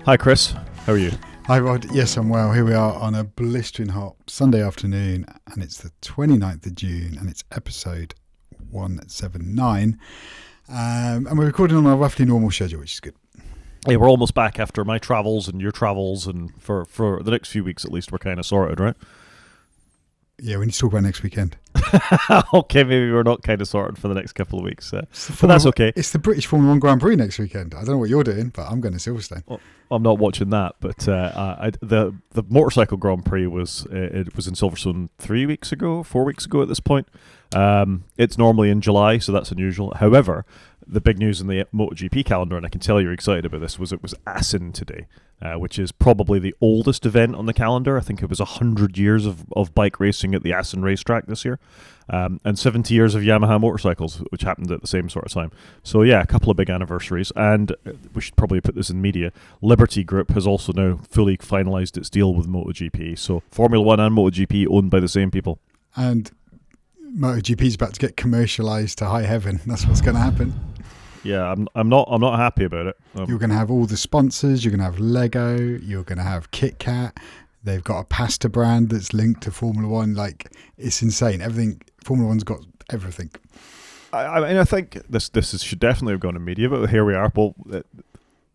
Hi Chris, how are you? Hi Rod, yes I'm well. Here we are on a blistering hot Sunday afternoon and it's the 29th of June and it's episode 179 and we're recording on our roughly normal schedule, which is good. Hey, we're almost back after my travels and your travels, and for the next few weeks at least we're kind of sorted, right? Yeah, we need to talk about next weekend. Okay, maybe we're not kind of sorted for the next couple of weeks, but that's okay. It's the British Formula 1 Grand Prix next weekend. I don't know what you're doing, but I'm going to Silverstone. Well, I'm not watching that, but the motorcycle Grand Prix was in Silverstone 4 weeks ago at this point. It's normally in July, so that's unusual. However, the big news in the MotoGP calendar, and I can tell you're excited about this, was it was Assen today, which is probably the oldest event on the calendar. I think it was 100 years of bike racing at the Assen racetrack this year, and 70 years of Yamaha motorcycles, which happened at the same sort of time. So yeah, a couple of big anniversaries, and we should probably put this in media. Liberty Group has also now fully finalised its deal with MotoGP, so Formula 1 and MotoGP owned by the same people. And MotoGP is about to get commercialised to high heaven. That's what's going to happen. Yeah, I'm not happy about it. You're going to have all the sponsors. You're going to have Lego. You're going to have Kit Kat. They've got a pasta brand that's linked to Formula 1. Like, it's insane. Everything. Formula 1's got everything. I mean, I think this should definitely have gone in media, but here we are. Well,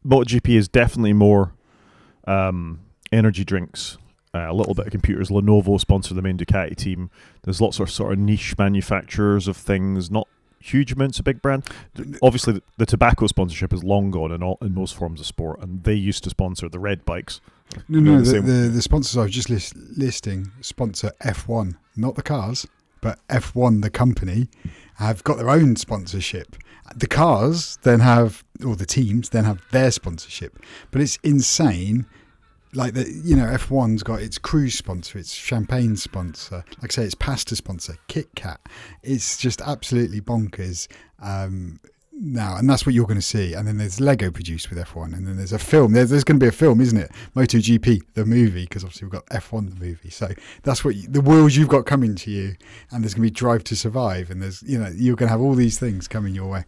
MotoGP is definitely more energy drinks. A little bit of computers. Lenovo sponsor the main Ducati team. There's lots of sort of niche manufacturers of things, not huge amounts of big brand. Obviously, the tobacco sponsorship is long gone in most forms of sport, and they used to sponsor the red bikes. No, the sponsors I was just listing sponsor F1, not the cars, but F1, the company, have got their own sponsorship. The cars then have, or the teams then have their sponsorship. But it's insane. Like, F1's got its cruise sponsor, its champagne sponsor, like I say, its pasta sponsor, Kit Kat. It's just absolutely bonkers now, and that's what you're going to see. And then there's Lego produced with F1, and then there's a film. There's going to be a film, isn't it? MotoGP, the movie, because obviously we've got F1, the movie. So that's what the world you've got coming to you, and there's going to be Drive to Survive, and there's you're going to have all these things coming your way.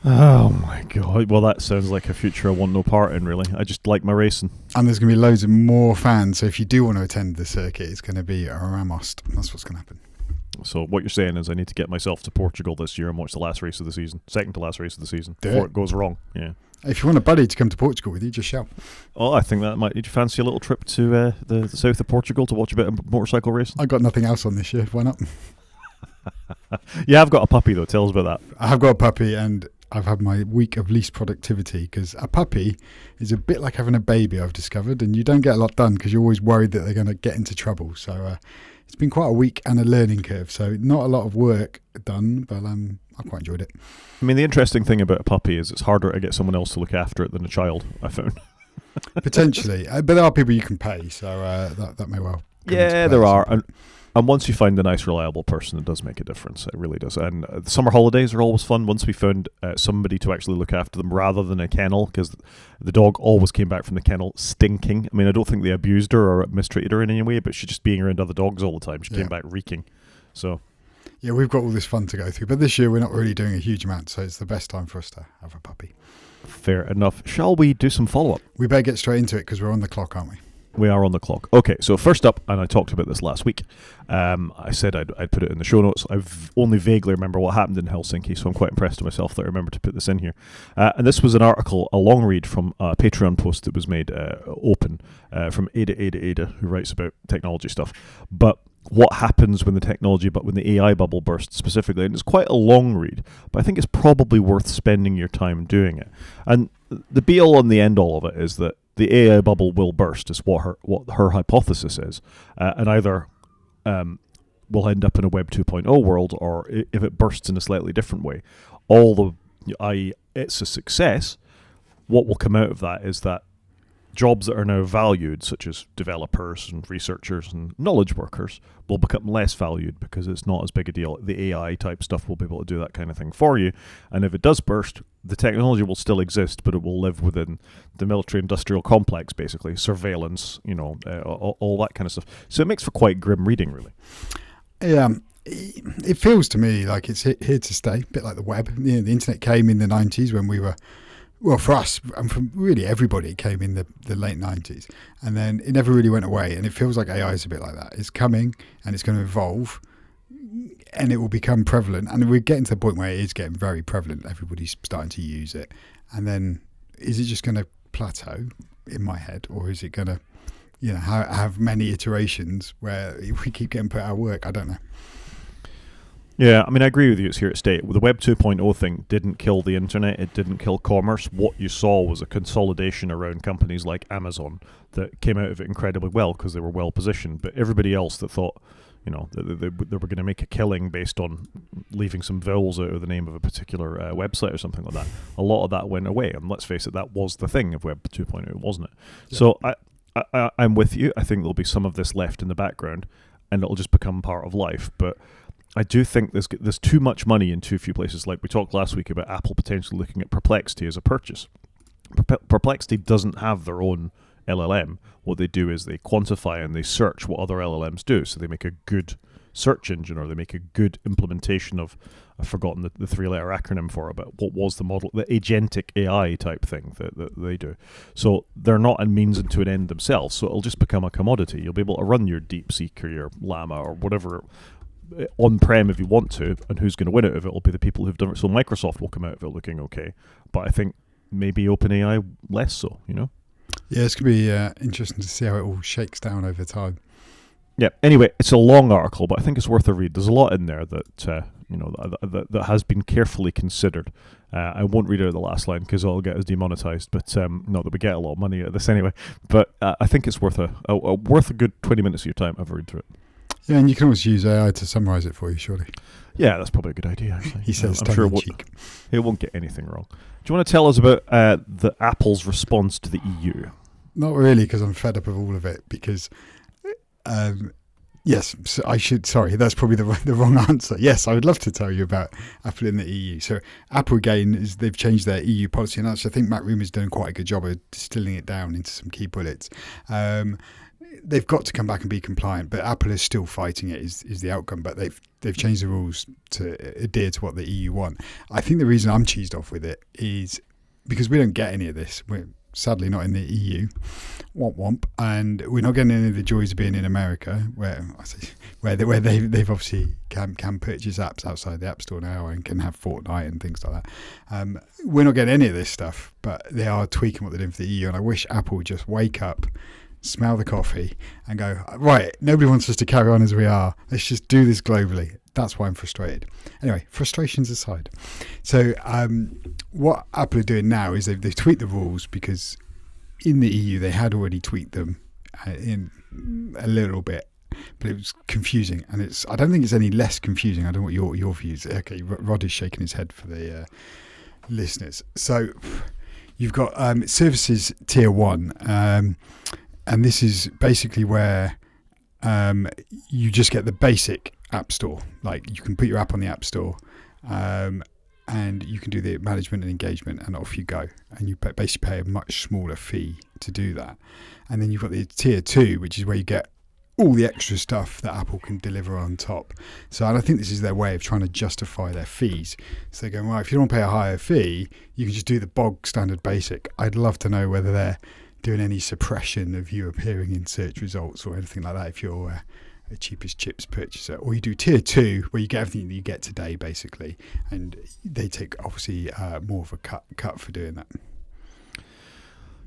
Oh my god! Well, that sounds like a future I want no part in. Really, I just like my racing. And there's going to be loads of more fans. So if you do want to attend the circuit, it's going to be Ramos. That's what's going to happen. So what you're saying is I need to get myself to Portugal this year and watch the last race of the season, second to last race of the season, before it goes wrong. Yeah. If you want a buddy to come to Portugal with you, just shout. Oh, I think that might. Did you fancy a little trip to the south of Portugal to watch a bit of motorcycle racing? I got nothing else on this year. Why not? Yeah, I've got a puppy though. Tell us about that. I have got a puppy, and I've had my week of least productivity because a puppy is a bit like having a baby, I've discovered, and you don't get a lot done because you're always worried that they're going to get into trouble. So it's been quite a week and a learning curve. So not a lot of work done, but I quite enjoyed it. I mean, the interesting thing about a puppy is it's harder to get someone else to look after it than a child, I found. Potentially, but there are people you can pay, so that may well. Yeah, there are. And once you find a nice, reliable person, it does make a difference. It really does. And the summer holidays are always fun once we found somebody to actually look after them rather than a kennel, because the dog always came back from the kennel stinking. I mean, I don't think they abused her or mistreated her in any way, but she just being around other dogs all the time, she came back reeking. So, yeah, we've got all this fun to go through. But this year we're not really doing a huge amount, so it's the best time for us to have a puppy. Fair enough. Shall we do some follow-up? We better get straight into it because we're on the clock, aren't we? We are on the clock. Okay, so first up, and I talked about this last week, I said I'd put it in the show notes. I've only vaguely remember what happened in Helsinki, so I'm quite impressed with myself that I remember to put this in here. And this was an article, a long read from a Patreon post that was made open from Ada, who writes about technology stuff. But what happens when the AI bubble bursts specifically, and it's quite a long read, but I think it's probably worth spending your time doing it. And the be-all and the end-all of it is that the AI bubble will burst, is what her hypothesis is, and either we'll end up in a Web 2.0 world, or if it bursts in a slightly different way, i.e. it's a success, what will come out of that is that jobs that are now valued, such as developers and researchers and knowledge workers, will become less valued because it's not as big a deal. The AI type stuff will be able to do that kind of thing for you. And if it does burst, the technology will still exist, but it will live within the military-industrial complex, basically, surveillance, all that kind of stuff. So it makes for quite grim reading, really. Yeah. It feels to me like it's here to stay, a bit like the web. The internet came in the 90s when we were well, for us and from really everybody, it came in the late 90s, and then it never really went away. And it feels like AI is a bit like that. It's coming and it's going to evolve, and it will become prevalent. And we're getting to the point where it is getting very prevalent. Everybody's starting to use it. And then is it just going to plateau in my head, or is it going to, have many iterations where we keep getting put out of work? I don't know. Yeah, I mean, I agree with you. It's here to stay. The Web 2.0 thing didn't kill the internet. It didn't kill commerce. What you saw was a consolidation around companies like Amazon that came out of it incredibly well because they were well positioned. But everybody else that thought, that they were going to make a killing based on leaving some vowels out of the name of a particular website or something like that, a lot of that went away. And let's face it, that was the thing of Web 2.0, wasn't it? Yeah. So I'm with you. I think there'll be some of this left in the background, and it'll just become part of life. But I do think there's too much money in too few places. Like we talked last week about Apple potentially looking at Perplexity as a purchase. Perplexity doesn't have their own LLM. What they do is they quantify and they search what other LLMs do. So they make a good search engine, or they make a good implementation of, I've forgotten the three-letter acronym for it, but what was the model, the agentic AI type thing that they do. So they're not a means into an end themselves. So it'll just become a commodity. You'll be able to run your DeepSeek or your Llama or whatever on-prem if you want to, and who's going to win out of it will be the people who've done it. So Microsoft will come out of it looking okay, but I think maybe OpenAI less so, Yeah, it's going to be interesting to see how it all shakes down over time. Yeah, anyway, it's a long article, but I think it's worth a read. There's a lot in there that that has been carefully considered. I won't read out the last line because it'll get us demonetized, but not that we get a lot of money out of this anyway. But I think it's worth a good 20 minutes of your time. Have a read through it. Yeah, and you can always use AI to summarize it for you, surely. Yeah, that's probably a good idea, actually. He says, I'm sure it won't get anything wrong. Do you want to tell us about the Apple's response to the EU? Not really, because I'm fed up of all of it. Because, yes, so I should. Sorry, that's probably the wrong answer. Yes, I would love to tell you about Apple in the EU. So Apple again they've changed their EU policy, and actually I think Matt Roomer's doing quite a good job of distilling it down into some key bullets. They've got to come back and be compliant, but Apple is still fighting it. Is the outcome? But they've changed the rules to adhere to what the EU want. I think the reason I'm cheesed off with it is because we don't get any of this. We're sadly not in the EU, womp womp, and we're not getting any of the joys of being in America, where they've obviously can purchase apps outside the App Store now and can have Fortnite and things like that. We're not getting any of this stuff, but they are tweaking what they're doing for the EU, and I wish Apple would just wake up, smell the coffee and go, right, nobody wants us to carry on as we are. Let's just do this globally. That's why I'm frustrated. Anyway, frustrations aside. So what Apple are doing now is they've tweaked the rules, because in the EU they had already tweaked them in a little bit, but it was confusing. And I don't think it's any less confusing. I don't know what your views. Okay, Rod is shaking his head for the listeners. So you've got services tier 1. And this is basically where you just get the basic App Store. Like you can put your app on the App Store, and you can do the management and engagement, and off you go. And you basically pay a much smaller fee to do that. And then you've got the tier 2, which is where you get all the extra stuff that Apple can deliver on top. So, and I think this is their way of trying to justify their fees. So they're going, well, if you don't want to pay a higher fee, you can just do the bog standard basic. I'd love to know whether they're doing any suppression of you appearing in search results or anything like that if you're a cheapest chips purchaser. Or you do tier 2, where you get everything that you get today basically, and they take obviously more of a cut for doing that.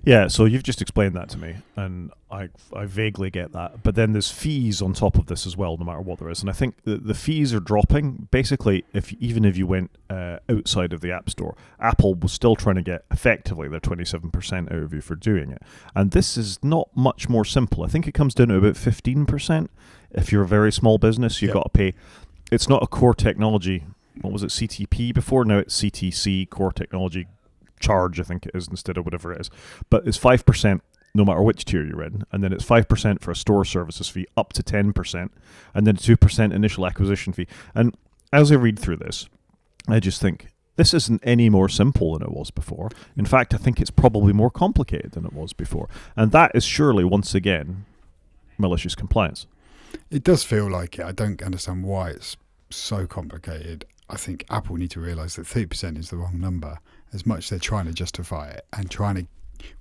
Yeah, so you've just explained that to me, and I vaguely get that. But then there's fees on top of this as well, no matter what there is. And I think the fees are dropping. Basically, even if you went outside of the App Store, Apple was still trying to get effectively their 27% out of you for doing it. And this is not much more simple. I think it comes down to about 15%. If you're a very small business, you've got to pay. It's not a core technology. What was it, CTP before? Now it's CTC, core technology charge, I think it is, instead of whatever it is. But it's 5% no matter which tier you're in, and then it's 5% for a store services fee up to 10%, and then 2% initial acquisition fee. And as I read through this, I just think this isn't any more simple than it was before. In fact, I think it's probably more complicated than it was before. And that is surely, once again, malicious compliance. It does feel like it. I don't understand why it's so complicated. I think Apple need to realise that 30% is the wrong number. As much as they're trying to justify it and trying to,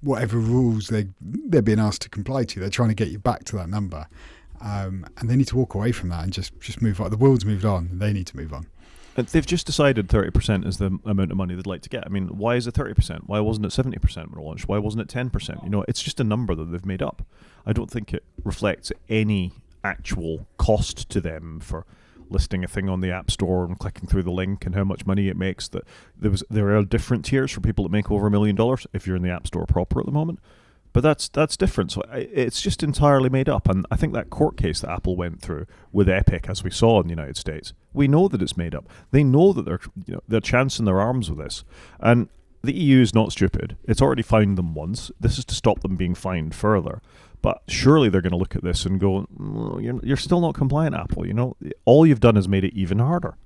whatever rules they're being asked to comply to, they're trying to get you back to that number. And they need to walk away from that and just move on. The world's moved on. They need to move on. They've just decided 30% is the amount of money they'd like to get. I mean, why is it 30%? Why wasn't it 70% when it launched? Why wasn't it 10%? You know, it's just a number that they've made up. I don't think it reflects any actual cost to them for listing a thing on the App Store and clicking through the link and how much money it makes. That there are different tiers for people that make over $1 million if you're in the App Store proper at the moment. But that's different. So it's just entirely made up. And I think that court case that Apple went through with Epic, as we saw in the United States, we know that it's made up. They know that they're chancing their arms with this. And the EU is not stupid. It's already fined them once. This is to stop them being fined further. But surely they're going to look at this and go, you're still not compliant, Apple. You know, all you've done is made it even harder.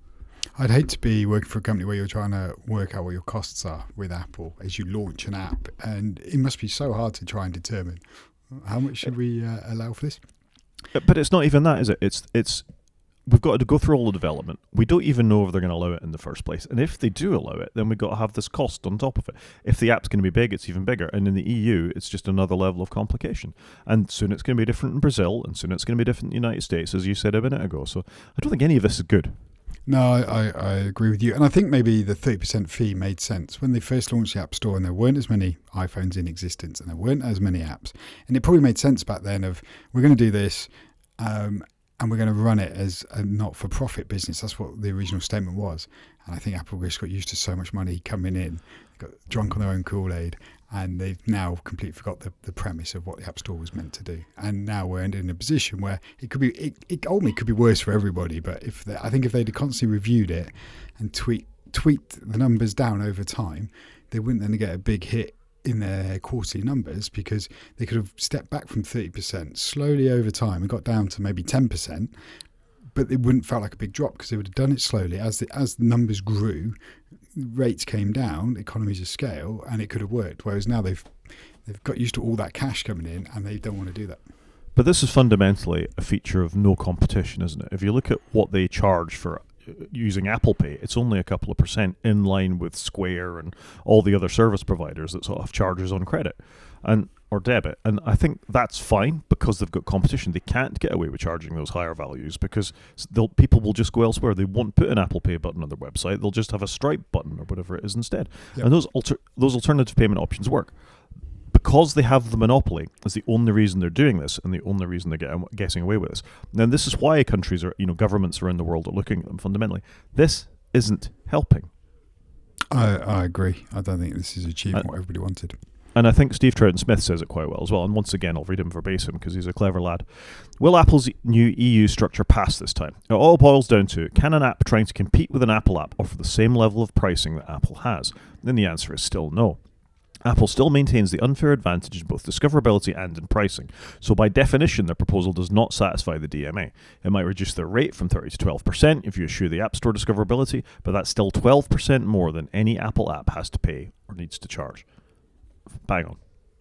I'd hate to be working for a company where you're trying to work out what your costs are with Apple as you launch an app. And it must be so hard to try and determine how much should we allow for this. But it's not even that, is it? It's we've got to go through all the development. We don't even know if they're going to allow it in the first place. And if they do allow it, then we've got to have this cost on top of it. If the app's going to be big, it's even bigger. And in the EU, it's just another level of complication. And soon it's going to be different in Brazil, and soon it's going to be different in the United States, as you said a minute ago. So I don't think any of this is good. No, I agree with you. And I think maybe the 30% fee made sense when they first launched the App Store and there weren't as many iPhones in existence and there weren't as many apps. And it probably made sense back then of, we're going to do this and we're going to run it as a not-for-profit business. That's what the original statement was. And I think Apple just got used to so much money coming in, got drunk on their own Kool-Aid, and they've now completely forgot the premise of what the App Store was meant to do. And now we're in a position where it could be, it ultimately could be worse for everybody. But I think if they'd constantly reviewed it and tweaked the numbers down over time, they wouldn't then get a big hit in their quarterly numbers, because they could have stepped back from 30% slowly over time and got down to maybe 10%. But it wouldn't felt like a big drop because they would have done it slowly. As the numbers grew, rates came down, economies of scale, and it could have worked. Whereas now they've got used to all that cash coming in, and they don't want to do that. But this is fundamentally a feature of no competition, isn't it? If you look at what they charge for using Apple Pay, it's only a couple of percent in line with Square and all the other service providers that sort of have charges on credit or debit. And I think that's fine because they've got competition. They can't get away with charging those higher values because people will just go elsewhere. They won't put an Apple Pay button on their website. They'll just have a Stripe button or whatever it is instead. Yep. And those alternative payment options work. Because they have the monopoly is the only reason they're doing this and the only reason they're getting away with this. And this is why countries are, governments around the world are looking at them fundamentally. This isn't helping. I agree. I don't think this is achieving what everybody wanted. And I think Steve Troughton-Smith says it quite well as well. And once again, I'll read him verbatim because he's a clever lad. Will Apple's new EU structure pass this time? It all boils down to, can an app trying to compete with an Apple app offer the same level of pricing that Apple has? And the answer is still no. Apple still maintains the unfair advantage in both discoverability and in pricing. So by definition, their proposal does not satisfy the DMA. It might reduce their rate from 30 to 12% if you eschew the App Store discoverability, but that's still 12% more than any Apple app has to pay or needs to charge. Bang on.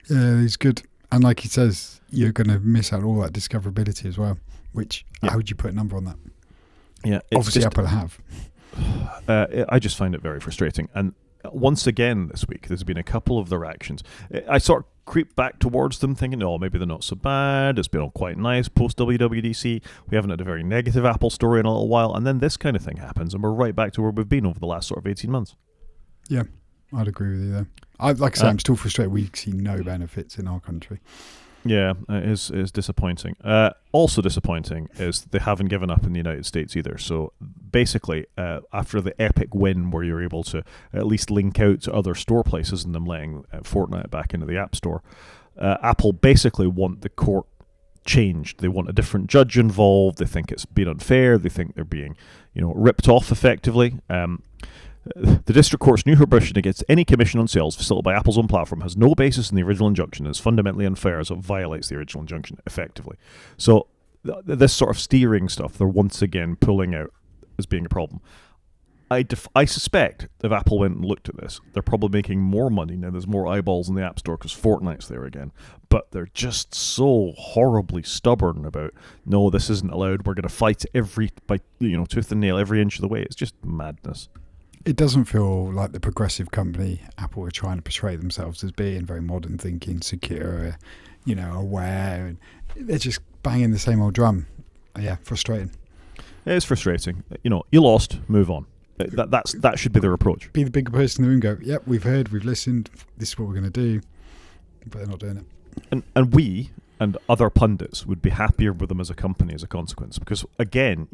Yeah, he's good. And like he says, you're going to miss out all that discoverability as well, which, how would you put a number on that? Yeah, obviously Apple have. I just find it very frustrating. And once again this week, there's been a couple of their actions. I sort of creep back towards them thinking, oh, maybe they're not so bad. It's been all quite nice post-WWDC. We haven't had a very negative Apple story in a little while. And then this kind of thing happens, and we're right back to where we've been over the last sort of 18 months. Yeah, I'd agree with you there. Like I say, I'm still frustrated we see no benefits in our country. Yeah, it is disappointing. Also disappointing is they haven't given up in the United States either. So basically, after the epic win where you're able to at least link out to other store places and them letting Fortnite back into the App Store, Apple basically want the court changed. They want a different judge involved. They think it's been unfair. They think they're being, ripped off effectively. The district court's new prohibition against any commission on sales facilitated by Apple's own platform has no basis in the original injunction and is fundamentally unfair as it violates the original injunction effectively. So this sort of steering stuff, they're once again pulling out as being a problem. I suspect if Apple went and looked at this, they're probably making more money now. There's more eyeballs in the App Store because Fortnite's there again. But they're just so horribly stubborn about, no, this isn't allowed. We're going to fight tooth and nail every inch of the way. It's just madness. It doesn't feel like the progressive company Apple are trying to portray themselves as being, very modern thinking, secure, aware. And they're just banging the same old drum. Yeah, frustrating. It is frustrating. You lost, move on. That should be their approach. Be the bigger person in the room, go, yep, we've heard, we've listened, this is what we're going to do. But they're not doing it. And we and other pundits would be happier with them as a company as a consequence. Because, again,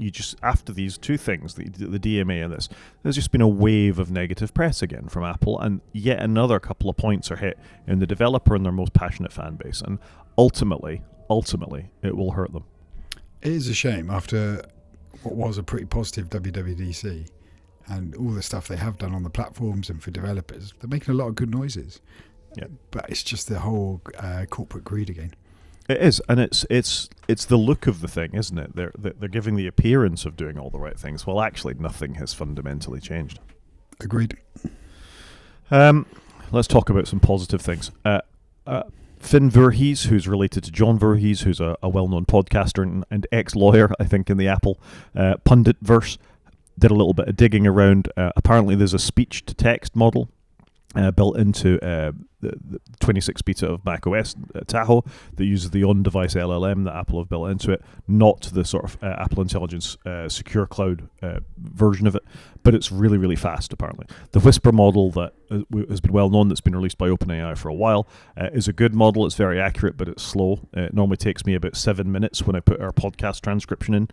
after these two things, the DMA and this, there's just been a wave of negative press again from Apple, and yet another couple of points are hit in the developer and their most passionate fan base. And ultimately, it will hurt them. It is a shame after what was a pretty positive WWDC and all the stuff they have done on the platforms and for developers. They're making a lot of good noises. Yeah. But it's just the whole corporate greed again. It is, and it's the look of the thing, isn't it? They're giving the appearance of doing all the right things, while actually nothing has fundamentally changed. Agreed. Let's talk about some positive things. Finn Voorhees, who's related to John Voorhees, who's a well-known podcaster and ex-lawyer, I think, in the Apple pundit-verse, did a little bit of digging around. Apparently there's a speech-to-text model built into the 26 beta of macOS Tahoe that uses the on-device LLM that Apple have built into it, not the sort of Apple Intelligence secure cloud version of it, but it's really, really fast, apparently. The Whisper model that has been well known, that's been released by OpenAI for a while, is a good model. It's very accurate, but it's slow. It normally takes me about 7 minutes when I put our podcast transcription in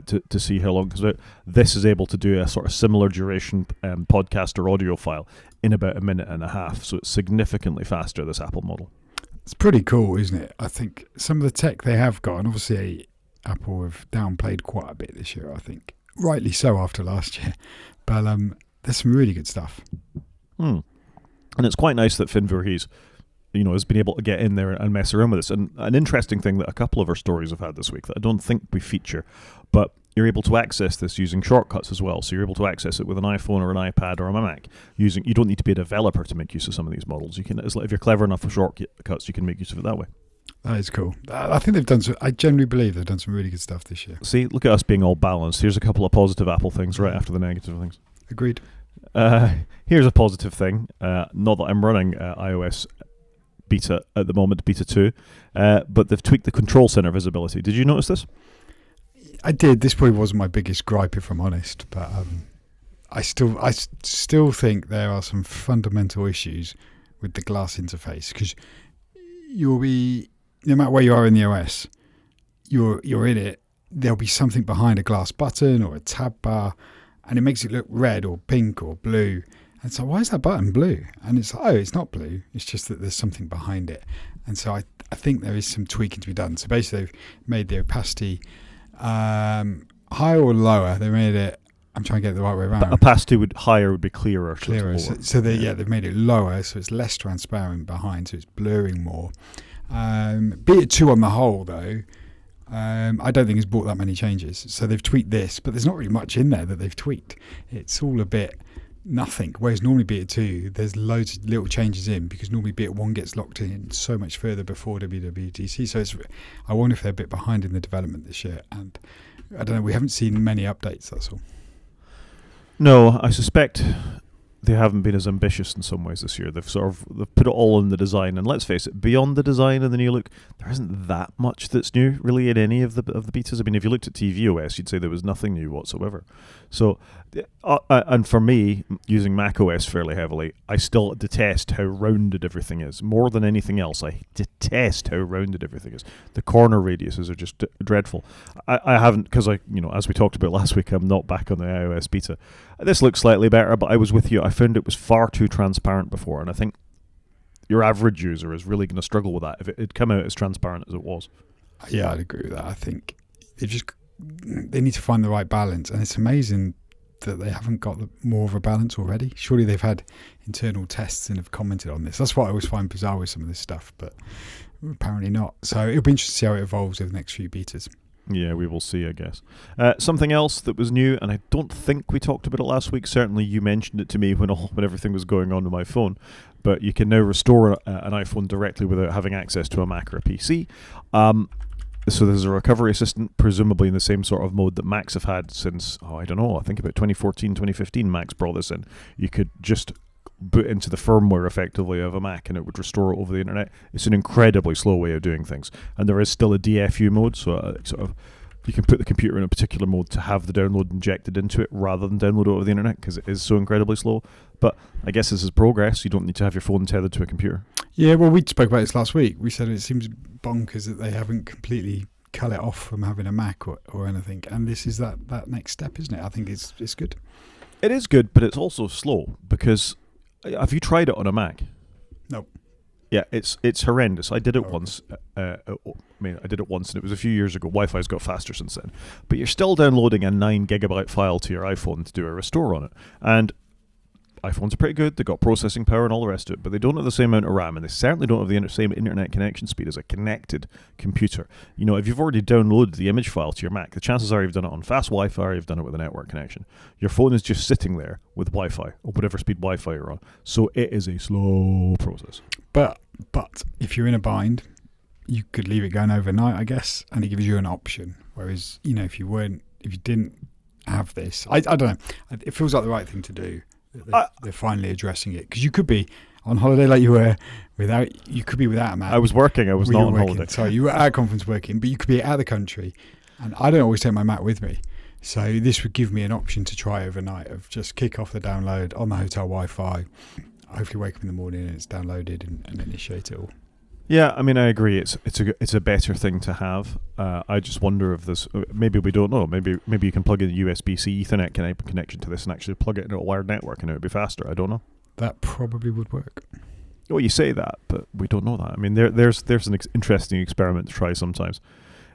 to see how long it comes out. This is able to do a sort of similar duration podcast or audio file in about a minute and a half, so it's significantly faster, this Apple model. It's pretty cool, isn't it? I think some of the tech they have got, and obviously Apple have downplayed quite a bit this year, I think. Rightly so after last year. But there's some really good stuff. And it's quite nice that Finn Voorhees, has been able to get in there and mess around with this. And an interesting thing that a couple of our stories have had this week that I don't think we feature, but you're able to access this using shortcuts as well. So you're able to access it with an iPhone or an iPad or a Mac. You don't need to be a developer to make use of some of these models. If you're clever enough with shortcuts, you can make use of it that way. That is cool. I think I genuinely believe they've done some really good stuff this year. See, look at us being all balanced. Here's a couple of positive Apple things right after the negative things. Agreed. Here's a positive thing. Not that I'm running iOS beta at the moment, beta 2, but they've tweaked the control center visibility. Did you notice this? I did. This probably wasn't my biggest gripe, if I'm honest, but I still think there are some fundamental issues with the glass interface, because you'll be, no matter where you are in the OS, you're in it, there'll be something behind a glass button or a tab bar, and it makes it look red or pink or blue. And so, why is that button blue? And it's like, it's not blue. It's just that there's something behind it. And so I think there is some tweaking to be done. So basically, they've made the opacity higher or lower. They made it, I'm trying to get it the right way around. But opacity higher would be clearer. Clearer. So they've made it lower, so it's less transparent behind, so it's blurring more. Beta 2 on the whole, though, I don't think it's brought that many changes. So they've tweaked this, but there's not really much in there that they've tweaked. It's all a bit nothing. Whereas normally Beta 2, there's loads of little changes in, because normally Beta 1 gets locked in so much further before WWDC. So I wonder if they're a bit behind in the development this year. And I don't know, we haven't seen many updates, that's all. No, I suspect they haven't been as ambitious in some ways this year. They've put it all in the design, and let's face it, beyond the design and the new look, there isn't that much that's new really in any of the betas. I mean, if you looked at tvOS, you'd say there was nothing new whatsoever. So, and for me, using macOS fairly heavily, I still detest how rounded everything is. More than anything else, I detest how rounded everything is. The corner radiuses are just dreadful. I haven't, because as we talked about last week, I'm not back on the iOS beta. This looks slightly better, but I was with you. I found it was far too transparent before, and I think your average user is really going to struggle with that if it had come out as transparent as it was. Yeah, I'd agree with that. I think they need to find the right balance, and it's amazing that they haven't got more of a balance already. Surely they've had internal tests and have commented on this. That's what I always find bizarre with some of this stuff, but apparently not. So it'll be interesting to see how it evolves over the next few betas. Yeah, we will see, I guess. Something else that was new, and I don't think we talked about it last week. Certainly, you mentioned it to me when everything was going on my phone. But you can now restore an iPhone directly without having access to a Mac or a PC. So there's a recovery assistant, presumably in the same sort of mode that Macs have had since, I don't know, I think about 2014, 2015, Macs brought this in. You could just boot into the firmware effectively of a Mac and it would restore it over the internet. It's an incredibly slow way of doing things. And there is still a DFU mode, so you can put the computer in a particular mode to have the download injected into it rather than download it over the internet because it is so incredibly slow. But I guess this is progress. You don't need to have your phone tethered to a computer. Yeah, well, we spoke about this last week. We said it seems bonkers that they haven't completely cut it off from having a Mac or anything. And this is that next step, isn't it? I think it's good. It is good, but it's also slow because have you tried it on a Mac? No. Yeah, it's horrendous. I did it once. I did it once, and it was a few years ago. Wi-Fi's got faster since then. But you're still downloading a 9 gigabyte file to your iPhone to do a restore on it. And iPhones are pretty good. They've got processing power and all the rest of it, but they don't have the same amount of RAM, and they certainly don't have the same internet connection speed as a connected computer. You know, if you've already downloaded the image file to your Mac, the chances are you've done it on fast Wi-Fi or you've done it with a network connection. Your phone is just sitting there with Wi-Fi, or whatever speed Wi-Fi you're on. So it is a slow process. But if you're in a bind, you could leave it going overnight, I guess, and it gives you an option. Whereas, you know, if you didn't have this, I don't know. It feels like the right thing to do. They're finally addressing it because you could be on holiday like you were you could be without a Mac. I was working. I was not on holiday. Sorry, you were at a conference working, but you could be out of the country, and I don't always take my Mac with me. So this would give me an option to try overnight of just kick off the download on the hotel Wi-Fi. Hopefully, wake up in the morning and it's downloaded and initiate it all. Yeah, I mean, I agree. It's a better thing to have. I just wonder if this. Maybe we don't know. Maybe you can plug in a USB-C Ethernet connection to this and actually plug it into a wired network, and it would be faster. I don't know. That probably would work. Well, you say that, but we don't know that. I mean, there's an interesting experiment to try sometimes.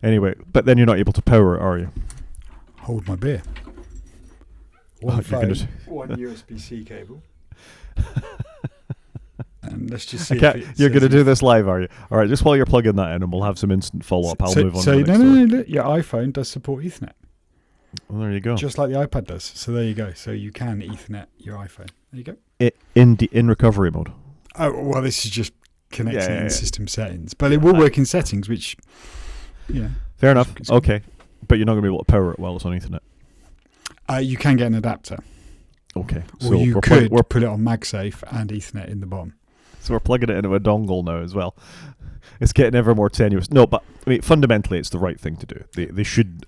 Anyway, but then you're not able to power it, are you? Hold my beer. One USB-C cable. And let's just see. You're going to do this live, are you? All right, just while you're plugging that in, and we'll have some instant follow-up. I'll move on. So to the next no. Your iPhone does support Ethernet. Well, there you go. Just like the iPad does. So there you go. So you can Ethernet your iPhone. There you go. In recovery mode. Oh well, this is just connecting in system settings, but it will work in settings, which fair enough. Okay, but you're not going to be able to power it while it's on Ethernet. You can get an adapter. Okay, so you could put it on MagSafe and Ethernet in the bottom. So we're plugging it into a dongle now as well. It's getting ever more tenuous. No, but I mean, fundamentally, it's the right thing to do.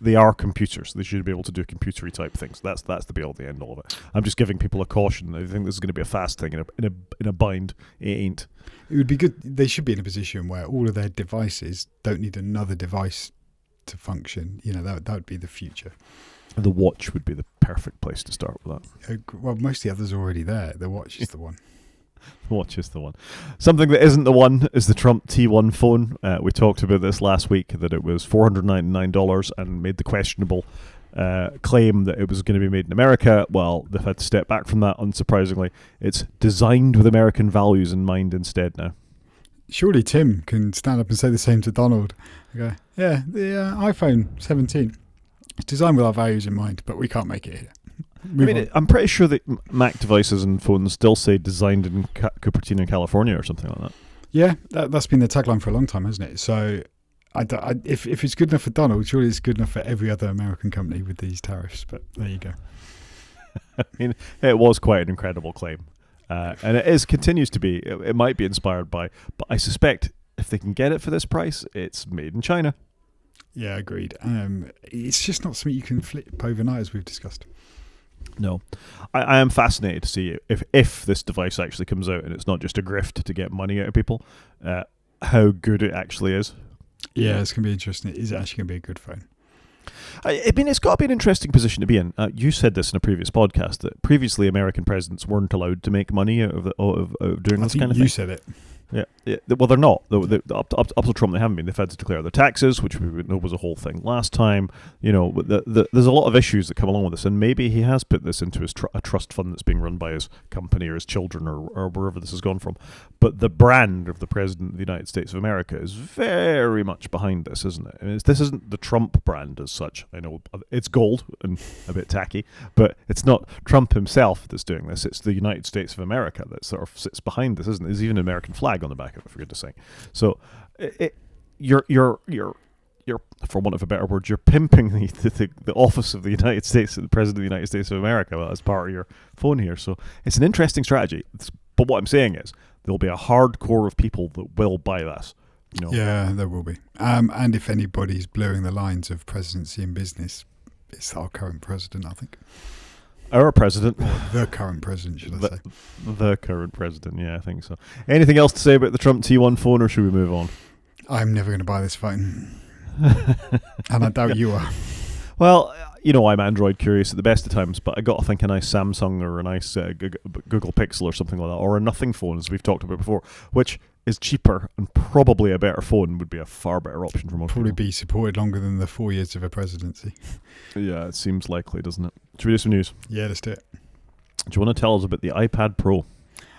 They are computers. They should be able to do computery type things. That's the be all, the end all of it. I'm just giving people a caution. I think this is going to be a fast thing in a bind. It ain't. It would be good. They should be in a position where all of their devices don't need another device to function. You know, that would be the future. The watch would be the perfect place to start with that. Well, most of the others are already there. The watch is the one. The watch is the one. Something that isn't the one is the Trump T1 phone. We talked about this last week, that it was $499 and made the questionable claim that it was going to be made in America. Well, they've had to step back from that, unsurprisingly. It's designed with American values in mind instead now. Surely Tim can stand up and say the same to Donald. Okay. Yeah, the iPhone 17. It's designed with our values in mind, but we can't make it here. I'm pretty sure that Mac devices and phones still say designed in Cupertino, California, or something like that. Yeah, that's been the tagline for a long time, hasn't it? So if it's good enough for Donald, surely it's good enough for every other American company with these tariffs. But there you go. I mean, it was quite an incredible claim. And it continues to be. It might be inspired by, but I suspect if they can get it for this price, it's made in China. Yeah, agreed. It's just not something you can flip overnight, as we've discussed. No. I am fascinated to see if this device actually comes out and it's not just a grift to get money out of people, how good it actually is. Yeah, it's going to be interesting. Is it actually going to be a good phone? I mean, it's got to be an interesting position to be in. You said this in a previous podcast, that previously American presidents weren't allowed to make money out of doing this kind of thing. You said it. Yeah. Well, they're not. Up till Trump, they haven't been. They've had to declare their taxes, which we know was a whole thing last time. There's a lot of issues that come along with this, and maybe he has put this into a trust fund that's being run by his company or his children or wherever this has gone from. But the brand of the President of the United States of America is very much behind this, isn't it? I mean, this isn't the Trump brand as such. I know it's gold and a bit tacky, but it's not Trump himself that's doing this. It's the United States of America that sort of sits behind this, isn't it? There's even an American flag on the back of it, for goodness sake. So you're for want of a better word, you're pimping the office of the United States, the President of the United States of America as part of your phone here. So it's an interesting strategy. But what I'm saying is there'll be a hardcore of people that will buy this. Yeah, there will be. And if anybody's blurring the lines of presidency and business, it's our current president, I think. Our president. Or the current president, should I say. The current president, yeah, I think so. Anything else to say about the Trump T1 phone, or should we move on? I'm never going to buy this phone. And I doubt you are. Well, I'm Android curious at the best of times, but I got to think a nice Samsung or a nice Google Pixel or something like that, or a nothing phone, as we've talked about before, which is cheaper and probably a better phone, would be a far better option for most Probably people. Be supported longer than the 4 years of a presidency. Yeah, it seems likely, doesn't it? Should we do some news? Yeah, let's do it. Do you want to tell us about the iPad Pro?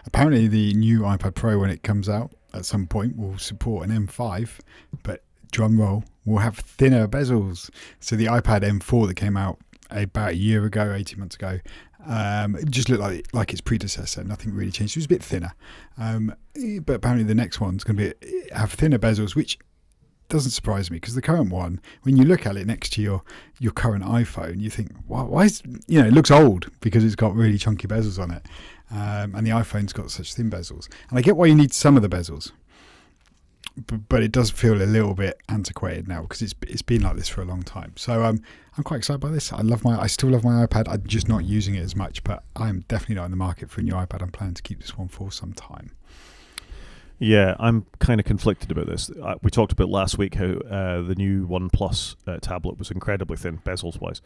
Apparently the new iPad Pro, when it comes out at some point, will support an M5, but drum roll, will have thinner bezels. So the iPad M4 that came out about a year ago, 18 months ago, it just looked like its predecessor. Nothing really changed. It was a bit thinner. But apparently the next one's going to have thinner bezels, which doesn't surprise me, because the current one, when you look at it next to your current iPhone, you think, why is, it looks old because it's got really chunky bezels on it. And the iPhone's got such thin bezels. And I get why you need some of the bezels. But it does feel a little bit antiquated now, because it's been like this for a long time. So I'm quite excited by this. I still love my iPad. I'm just not using it as much, but I'm definitely not in the market for a new iPad. I'm planning to keep this one for some time. Yeah, I'm kind of conflicted about this. We talked about last week how the new OnePlus tablet was incredibly thin, bezels-wise.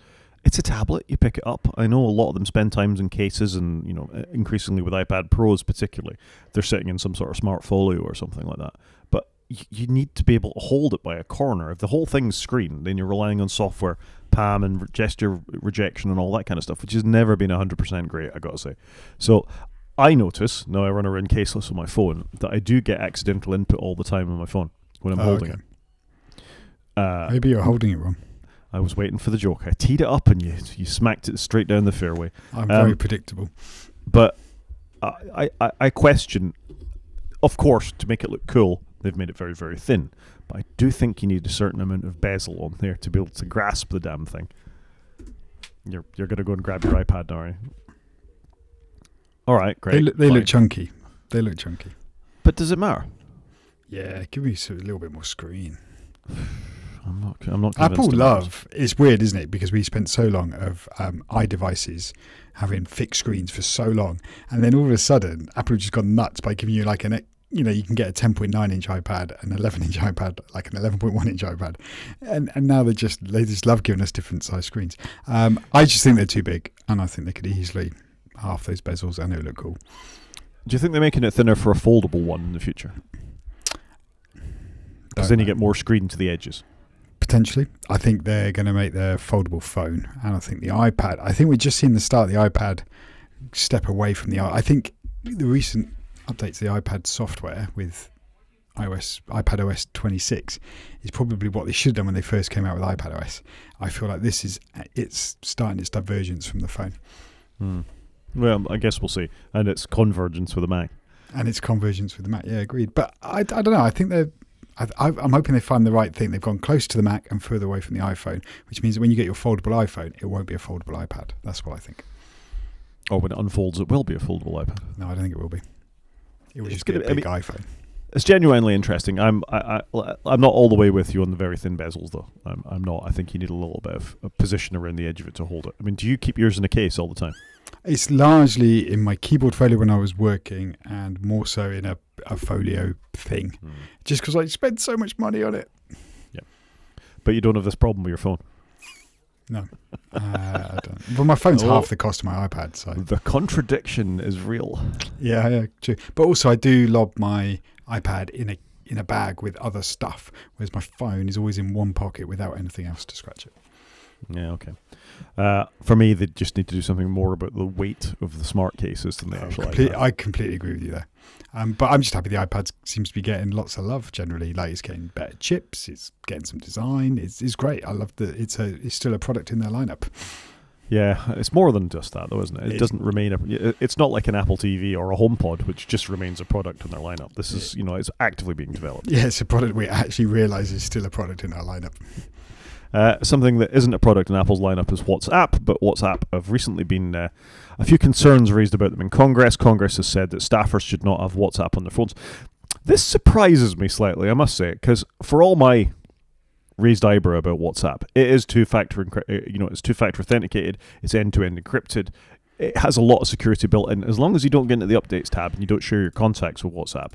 It's a tablet. You pick it up. I know a lot of them spend times in cases, and increasingly with iPad Pros particularly, they're sitting in some sort of smart folio or something like that. But you need to be able to hold it by a corner. If the whole thing's screen, then you're relying on software, PAM and gesture rejection and all that kind of stuff, which has never been 100% great, I got to say. So I notice, now I run around caseless on my phone, that I do get accidental input all the time on my phone when I'm holding it. Maybe you're holding it wrong. I was waiting for the joke. I teed it up and you smacked it straight down the fairway. I'm very predictable. But I question, of course, to make it look cool, they've made it very, very thin. But I do think you need a certain amount of bezel on there to be able to grasp the damn thing. You're going to go and grab your iPad now, are you? All right, great. They look chunky. They look chunky. But does it matter? Yeah, give me a little bit more screen. I'm not convinced. Apple love, it's weird, isn't it? Because we spent so long of iDevices having fixed screens for so long, and then all of a sudden Apple just gone nuts by giving you like you can get a 10.9 inch iPad, an 11 inch iPad, like an 11.1 inch iPad, and now they just love giving us different size screens. I just think they're too big, and I think they could easily half those bezels, and it would look cool. Do you think they're making it thinner for a foldable one in the future? Because then you get more screen to the edges. Potentially. I think they're going to make their foldable phone, and I think the iPad, I think we've just seen the start of the iPad step away from the, I think the recent updates to the iPad software with iPad OS 26 is probably what they should have done when they first came out with iPad OS. I feel like it's starting its divergence from the phone. Well, I guess we'll see. And it's convergence with the Mac. Yeah, agreed. But I don't know. I think I'm hoping they find the right thing. They've gone close to the Mac and further away from the iPhone, which means that when you get your foldable iPhone, it won't be a foldable iPad. That's what I think. Or when it unfolds, it will be a foldable iPad. No, I don't think it will be. It will just be a big iPhone. It's genuinely interesting. I'm not all the way with you on the very thin bezels, though. I'm not. I think you need a little bit of a position around the edge of it to hold it. I mean, do you keep yours in a case all the time? It's largely in my keyboard folio when I was working, and more so in a folio thing, just because I spent so much money on it. Yeah, but you don't have this problem with your phone. No, I don't. But my phone's half the cost of my iPad, so the contradiction is real. Yeah, true. But also, I do lob my iPad in a bag with other stuff, whereas my phone is always in one pocket without anything else to scratch it. Yeah, okay. For me, they just need to do something more about the weight of the smart cases than the actual iPad. I completely agree with you there. But I'm just happy the iPad seems to be getting lots of love generally. Like, it's getting better chips, it's getting some design. It's great. I love that it's still a product in their lineup. Yeah, it's more than just that, though, isn't it? It doesn't remain it's not like an Apple TV or a HomePod, which just remains a product in their lineup. This is, it's actively being developed. Yeah, it's a product we actually realise is still a product in our lineup. Something that isn't a product in Apple's lineup is WhatsApp, but WhatsApp have recently been a few concerns raised about them in Congress. Congress has said that staffers should not have WhatsApp on their phones. This surprises me slightly, I must say, because for all my raised eyebrow about WhatsApp, it is two-factor, it's two-factor authenticated, it's end-to-end encrypted, it has a lot of security built in. As long as you don't get into the updates tab and you don't share your contacts with WhatsApp,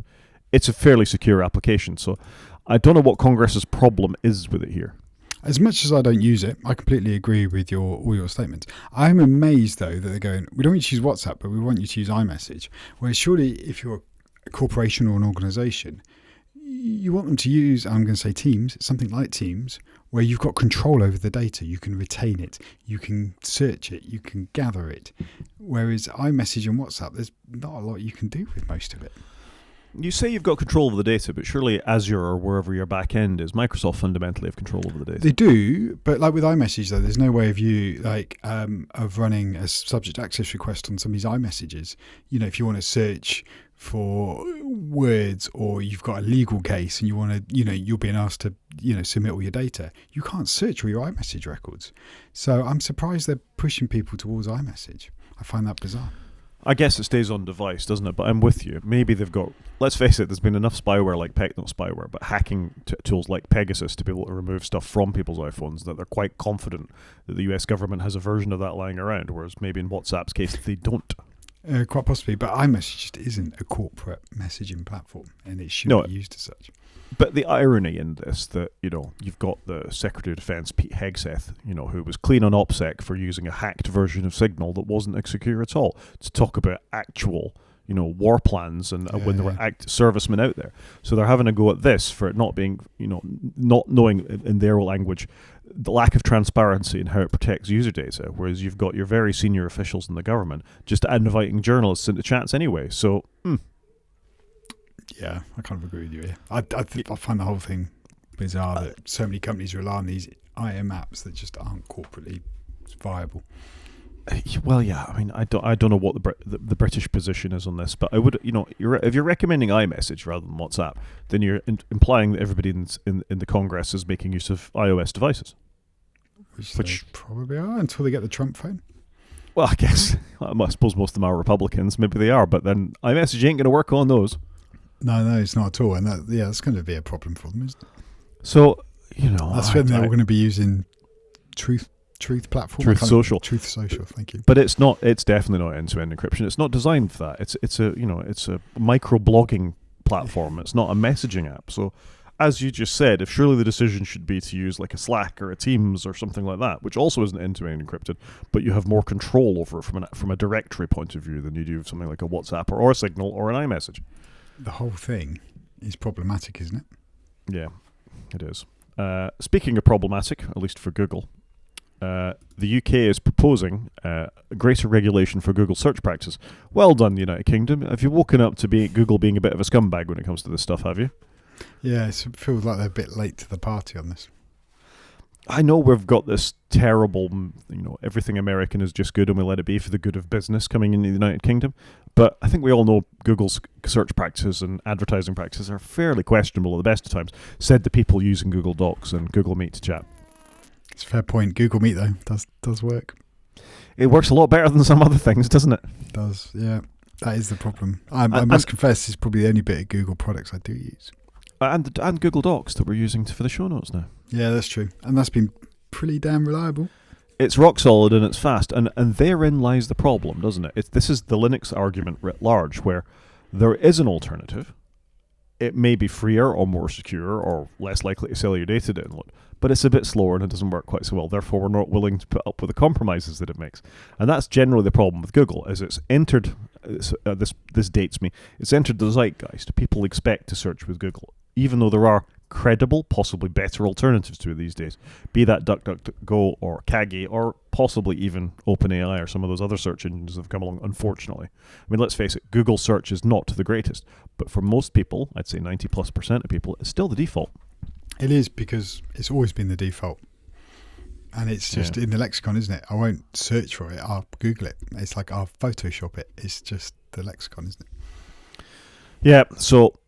it's a fairly secure application. So I don't know what Congress's problem is with it here. As much as I don't use it, I completely agree with all your statements. I'm amazed, though, that they're going, we don't want you to use WhatsApp, but we want you to use iMessage. Whereas surely if you're a corporation or an organisation, you want them to use, I'm going to say Teams, something like Teams, where you've got control over the data. You can retain it, you can search it, you can gather it. Whereas iMessage and WhatsApp, there's not a lot you can do with most of it. You say you've got control over the data, but surely Azure or wherever your back end is, Microsoft fundamentally have control over the data. They do, but like with iMessage, though, there's no way of you of running a subject access request on somebody's iMessages. If you want to search for words, or you've got a legal case and you want to, you're being asked to, submit all your data, you can't search all your iMessage records. So I'm surprised they're pushing people towards iMessage. I find that bizarre. I guess it stays on device, doesn't it? But I'm with you. Maybe they've got, let's face it, there's been enough spyware like not spyware, but hacking tools like Pegasus to be able to remove stuff from people's iPhones that they're quite confident that the US government has a version of that lying around, whereas maybe in WhatsApp's case they don't. Quite possibly, but iMessage just isn't a corporate messaging platform, and it shouldn't be used as such. But the irony in this, that, you've got the Secretary of Defense, Pete Hegseth, who was clean on OPSEC for using a hacked version of Signal that wasn't secure at all, to talk about actual, war plans and when there were servicemen out there. So they're having a go at this for it not being, not knowing in their language, the lack of transparency in how it protects user data, whereas you've got your very senior officials in the government just inviting journalists into chats anyway. So, Yeah, I kind of agree with you here. I find the whole thing bizarre that so many companies rely on these IM apps that just aren't corporately viable. Well, yeah. I mean, I don't know what the British position is on this, but I would, if you're recommending iMessage rather than WhatsApp, then you're implying that everybody in the Congress is making use of iOS devices, which they probably are until they get the Trump phone. Well, I guess I suppose most of them are Republicans. Maybe they are, but then iMessage ain't going to work on those. No, it's not at all, and that's going to be a problem for them, isn't it? So that's when they're going to be using Truth platform, Truth Social. Truth Social. Thank you. But it's not. It's definitely not end-to-end encryption. It's not designed for that. It's a micro blogging platform. It's not a messaging app. So, as you just said, if surely the decision should be to use like a Slack or a Teams or something like that, which also isn't end-to-end encrypted, but you have more control over it from a directory point of view than you do something like a WhatsApp or a Signal or an iMessage. The whole thing is problematic, isn't it? Yeah, it is. Speaking of problematic, at least for Google, the UK is proposing greater regulation for Google search practices. Well done, United Kingdom. Have you woken up to Google being a bit of a scumbag when it comes to this stuff, have you? Yeah, it feels like they're a bit late to the party on this. I know we've got this terrible, everything American is just good and we let it be for the good of business coming into the United Kingdom. But I think we all know Google's search practices and advertising practices are fairly questionable at the best of times, said the people using Google Docs and Google Meet to chat. It's a fair point. Google Meet, though, does work. It works a lot better than some other things, doesn't it? It does, yeah. That is the problem. I must confess, it's probably the only bit of Google products I do use. And Google Docs that we're using for the show notes now. Yeah, that's true. And that's been pretty damn reliable. It's rock solid and it's fast. And therein lies the problem, doesn't it? This is the Linux argument writ large, where there is an alternative. It may be freer or more secure or less likely to sell your data download, but it's a bit slower and it doesn't work quite so well. Therefore, we're not willing to put up with the compromises that it makes. And that's generally the problem with Google, is it's entered this dates me. It's entered the zeitgeist. People expect to search with Google, even though there are credible, possibly better alternatives to it these days. Be that DuckDuckGo or Kagi or possibly even OpenAI or some of those other search engines that have come along, unfortunately. I mean, let's face it, Google search is not the greatest, but for most people, I'd say 90+% of people, it's still the default. It is, because it's always been the default. And it's just in the lexicon, isn't it? I won't search for it, I'll Google it. It's like I'll Photoshop it. It's just the lexicon, isn't it? Yeah, so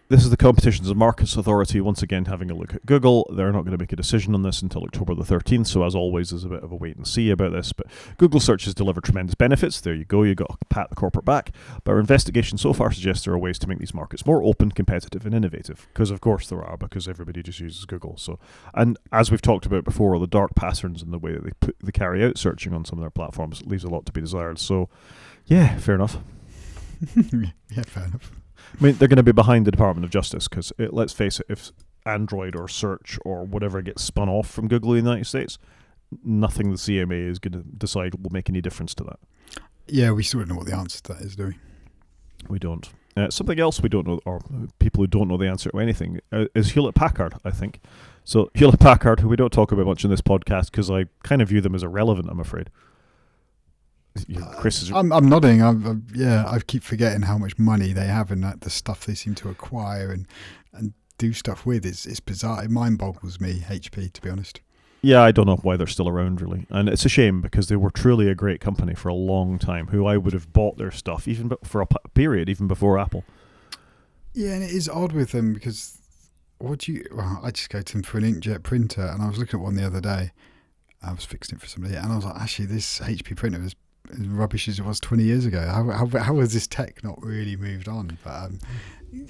this is the Competitions and Markets Authority once again having a look at Google. They're not going to make a decision on this until October the 13th, so as always, there's a bit of a wait and see about this. But Google search has delivered tremendous benefits. There you go, you got to pat the corporate back. But our investigation so far suggests there are ways to make these markets more open, competitive, and innovative. Because of course there are, because everybody just uses Google. So, and as we've talked about before, the dark patterns and the way that they carry out searching on some of their platforms leaves a lot to be desired. So, yeah, fair enough. Yeah, fair enough. I mean, they're going to be behind the Department of Justice because, let's face it, if Android or search or whatever gets spun off from Google in the United States, nothing the CMA is going to decide will make any difference to that. Yeah, we still don't know what the answer to that is, do we? We don't. Something else we don't know, or people who don't know the answer to anything, is Hewlett-Packard, I think. So Hewlett-Packard, who we don't talk about much in this podcast because I kind of view them as irrelevant, I'm afraid. Chris is... I'm nodding. I keep forgetting how much money they have and that the stuff they seem to acquire and do stuff with. It's bizarre. It mind boggles me, HP, to be honest. Yeah, I don't know why they're still around, really. And it's a shame because they were truly a great company for a long time, who I would have bought their stuff even for a period, even before Apple. Yeah, and it is odd with them because I just go to them for an inkjet printer, and I was looking at one the other day. I was fixing it for somebody, and I was like, actually, this HP printer is as rubbish as it was 20 years ago. How has this tech not really moved on? But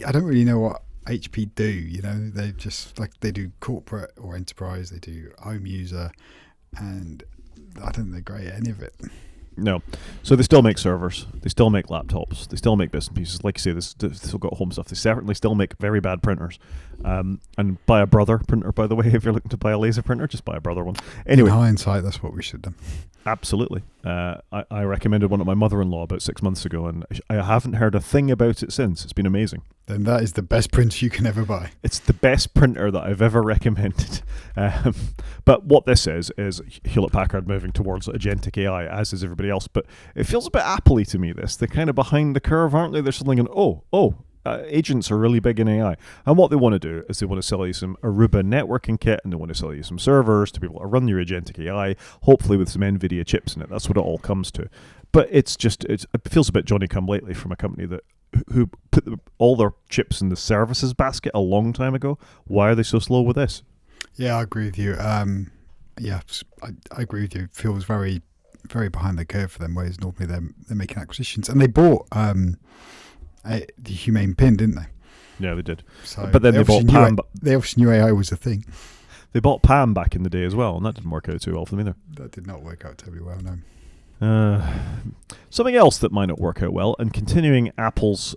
I don't really know what HP do. You know, they just they do corporate or enterprise. They do home user, and I don't think they're great at any of it. No. So they still make servers. They still make laptops. They still make bits and pieces. Like you say, they've still got home stuff. They certainly still make very bad printers. And buy a Brother printer, by the way. If you're looking to buy a laser printer, just buy a Brother one. Anyway, in hindsight, that's what we should have done. Absolutely. I recommended one to my mother-in-law about 6 months ago, and I haven't heard a thing about it since. It's been amazing. Then that is the best printer you can ever buy. It's the best printer that I've ever recommended. But what this is Hewlett-Packard moving towards agentic AI, as is everybody else. But it feels a bit Apple-y to me, this. They're kind of behind the curve, aren't they? They're suddenly going, agents are really big in AI. And what they want to do is they want to sell you some Aruba networking kit, and they want to sell you some servers to be able to run your agentic AI, hopefully with some NVIDIA chips in it. That's what it all comes to. But it feels a bit Johnny-come-lately from a company that who put all their chips in the services basket a long time ago. Why are they so slow with this? Yeah, I agree with you. I agree with you. It feels very, very behind the curve for them, whereas normally they're making acquisitions. And they bought the Humane Pin, didn't they? Yeah, they did. So but then they bought Palm. They obviously knew AI was a thing. They bought Palm back in the day as well, and that didn't work out too well for them either. That did not work out terribly well, no. Something else that might not work out well, and continuing Apple's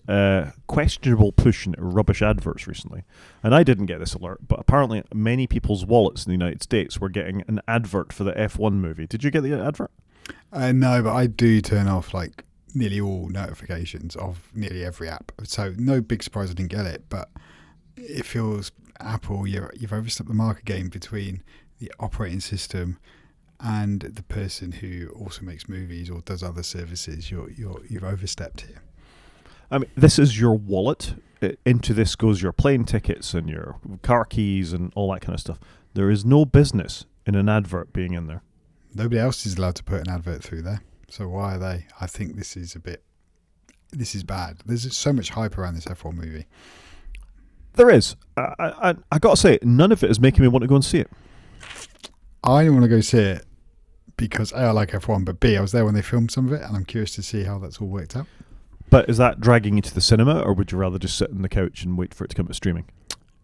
questionable push into rubbish adverts recently. And I didn't get this alert, but apparently many people's wallets in the United States were getting an advert for the F1 movie. Did you get the advert? No, but I do turn off nearly all notifications of nearly every app. So no big surprise I didn't get it, but it feels Apple, you've overstepped the mark again between the operating system and the person who also makes movies or does other services. You've overstepped here. I mean, this is your wallet. Into this goes your plane tickets and your car keys and all that kind of stuff. There is no business in an advert being in there. Nobody else is allowed to put an advert through there. So why are they? I think this is bad. There's so much hype around this F1 movie. There is. I got to say, none of it is making me want to go and see it. I didn't want to go see it because A, I like F1, but B, I was there when they filmed some of it, and I'm curious to see how that's all worked out. But is that dragging you to the cinema, or would you rather just sit on the couch and wait for it to come to streaming?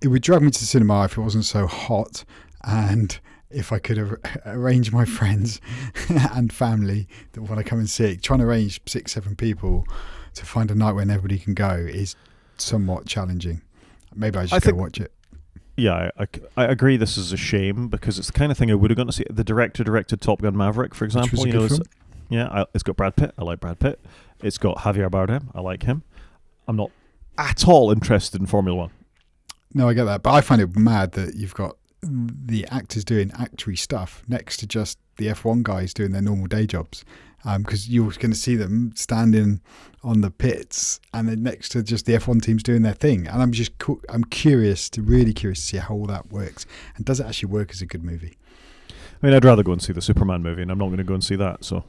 It would drag me to the cinema if it wasn't so hot, and if I could arrange my friends and family that want to come and see it. Trying to arrange 6-7 people to find a night when everybody can go is somewhat challenging. Maybe I just go watch it. Yeah, I agree. This is a shame because it's the kind of thing I would have gone to see. The director directed Top Gun Maverick, for example. Which was a good film. It's got Brad Pitt. I like Brad Pitt. It's got Javier Bardem. I like him. I'm not at all interested in Formula One. No, I get that. But I find it mad that you've got the actors doing actory stuff next to just the F1 guys doing their normal day jobs. Because you're going to see them standing on the pits and then next to just the F1 teams doing their thing. And I'm really curious to see how all that works. And does it actually work as a good movie? I mean, I'd rather go and see the Superman movie, and I'm not going to go and see that. So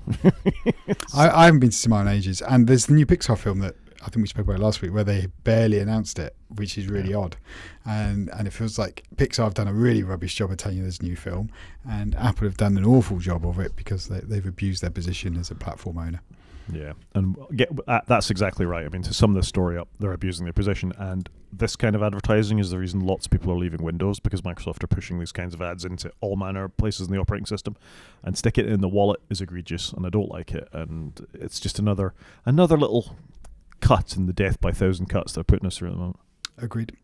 I haven't been to cinema in ages. And there's the new Pixar film that I think we spoke about last week where they barely announced it, which is really odd. And it feels like Pixar have done a really rubbish job of telling you there's a new film, and Apple have done an awful job of it because they've abused their position as a platform owner. Yeah, and that's exactly right. I mean, to sum this story up, they're abusing their position, and this kind of advertising is the reason lots of people are leaving Windows, because Microsoft are pushing these kinds of ads into all manner of places in the operating system, and stick it in the wallet is egregious, and I don't like it, and it's just another little cut in the death by 1,000 cuts they're putting us through at the moment. Agreed.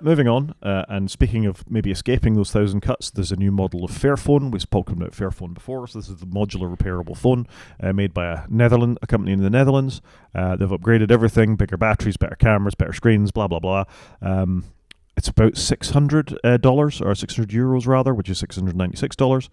Moving on, and speaking of maybe escaping those 1,000 cuts, there's a new model of Fairphone. We've spoken about Fairphone before, so this is the modular repairable phone made by a company in the Netherlands. They've upgraded everything, bigger batteries, better cameras, better screens, blah, blah, blah. It's about $600, or €600 rather, which is $696.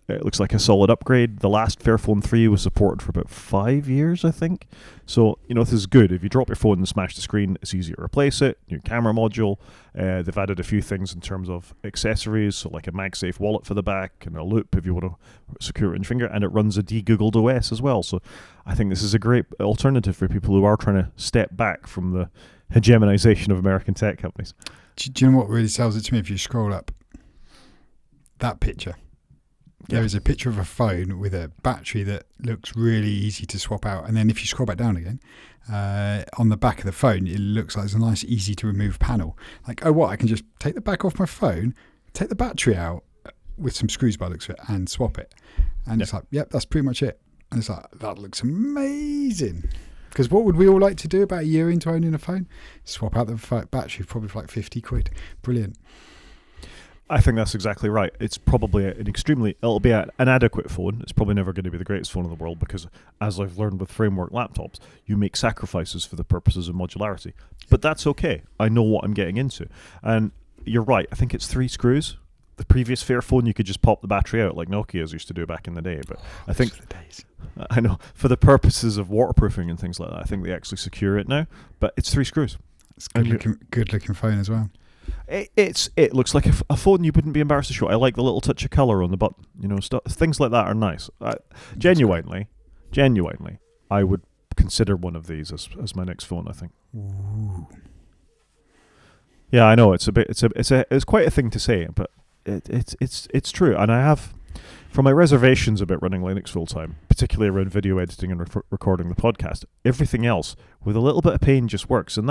It looks like a solid upgrade. The last Fairphone 3 was supported for about 5 years, I think. So, this is good. If you drop your phone and smash the screen, it's easier to replace it. New camera module. They've added a few things in terms of accessories, so like a MagSafe wallet for the back and a loop if you want to secure it in your finger. And it runs a de-Googled OS as well. So I think this is a great alternative for people who are trying to step back from the hegemonization of American tech companies. Do you know what really sells it to me? If you scroll up, that picture. There is a picture of a phone with a battery that looks really easy to swap out. And then if you scroll back down again, on the back of the phone, it looks like it's a nice, easy to remove panel. Like, I can just take the back off my phone, take the battery out with some screws by the looks of it, and swap it. And it's like, yep, that's pretty much it. And it's like, that looks amazing. Because what would we all like to do about a year into owning a phone? Swap out the battery probably for like 50 quid. Brilliant. I think that's exactly right. It's probably it'll be an adequate phone. It's probably never going to be the greatest phone in the world because, as I've learned with framework laptops, you make sacrifices for the purposes of modularity. But that's okay. I know what I'm getting into. And you're right. I think it's 3 screws. The previous Fairphone, you could just pop the battery out like Nokia's used to do back in the day. But I think, I know, for the purposes of waterproofing and things like that, I think they actually secure it now. But it's 3 screws. It's good looking phone as well. It looks like a phone you wouldn't be embarrassed to show. I like the little touch of colour on the button. Things like that are nice. Genuinely, I would consider one of these as my next phone. I think. Ooh. Yeah, I know it's quite a thing to say, but it's true. And I have, from my reservations about running Linux full time, particularly around video editing and recording the podcast, everything else with a little bit of pain just works, and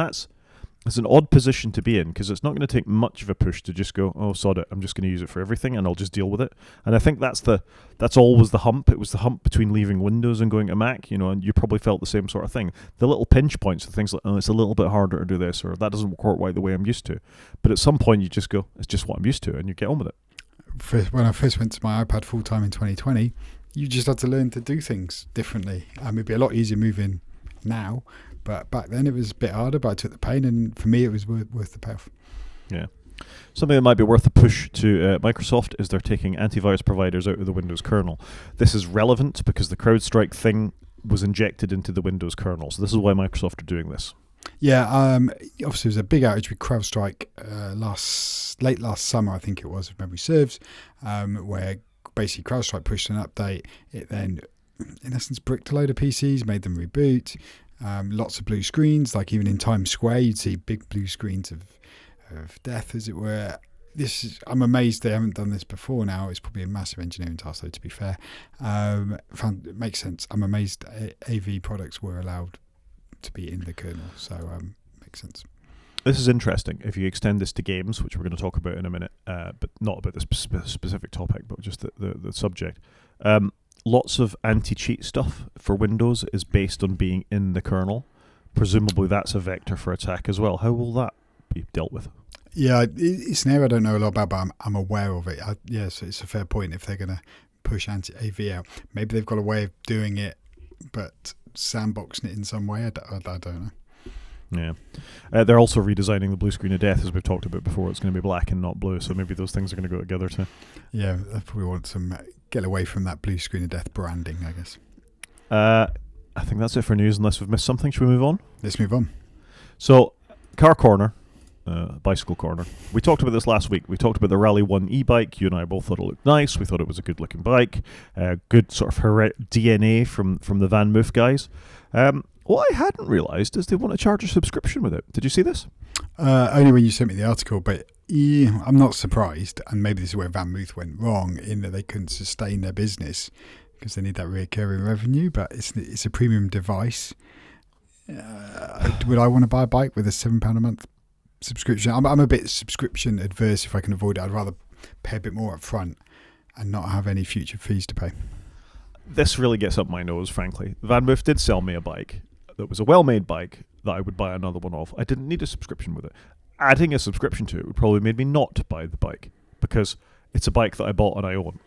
it's an odd position to be in because it's not going to take much of a push to just go, oh, sod it, I'm just going to use it for everything and I'll just deal with it. And I think that's always the hump. It was the hump between leaving Windows and going to Mac, and you probably felt the same sort of thing. The little pinch points, the things like, oh, it's a little bit harder to do this, or that doesn't work quite the way I'm used to. But at some point you just go, it's just what I'm used to, and you get on with it. When I first went to my iPad full time in 2020, you just had to learn to do things differently. It'd be a lot easier moving now. But back then it was a bit harder, but I took the pain, and for me it was worth the payoff. Yeah. Something that might be worth a push to Microsoft is they're taking antivirus providers out of the Windows kernel. This is relevant because the CrowdStrike thing was injected into the Windows kernel. So this is why Microsoft are doing this. Yeah, obviously there was a big outage with CrowdStrike late last summer, I think it was, if memory serves, where basically CrowdStrike pushed an update. It then, in essence, bricked a load of PCs, made them reboot. Lots of blue screens, like even in Times Square, you'd see big blue screens of death, as it were. I'm amazed they haven't done this before now. It's probably a massive engineering task, though, to be fair. It makes sense. I'm amazed AV products were allowed to be in the kernel, so makes sense. This is interesting. If you extend this to games, which we're going to talk about in a minute, but not about this specific topic, but just the subject. Lots of anti-cheat stuff for Windows is based on being in the kernel. Presumably that's a vector for attack as well. How will that be dealt with? Yeah, it's an area I don't know a lot about, but I'm aware of it. So it's a fair point if they're going to push anti-AV out. Maybe they've got a way of doing it, but sandboxing it in some way. I don't know. Yeah. They're also redesigning the blue screen of death, as we've talked about before. It's going to be black and not blue, so maybe those things are going to go together too. Yeah, I probably want some get away from that blue screen of death branding, I guess. I think that's it for news, unless we've missed something. Should we move on? Let's move on. So, Car Corner, Bicycle Corner. We talked about this last week. We talked about the Rally 1 e-bike. You and I both thought it looked nice. We thought it was a good-looking bike. Good sort of DNA from the Van Moof guys. What I hadn't realised is they want to charge a subscription with it. Did you see this? Only when you sent me the article, but I'm not surprised, and maybe this is where Van Moof went wrong, in that they couldn't sustain their business because they need that recurring revenue, but it's a premium device. Would I want to buy a bike with a £7 a month subscription? I'm a bit subscription adverse if I can avoid it. I'd rather pay a bit more up front and not have any future fees to pay. This really gets up my nose, frankly. Van Moof did sell me a bike that was a well-made bike that I would buy another one of. I didn't need a subscription with it. Adding a subscription to it would probably made me not buy the bike, because it's a bike that I bought and I own.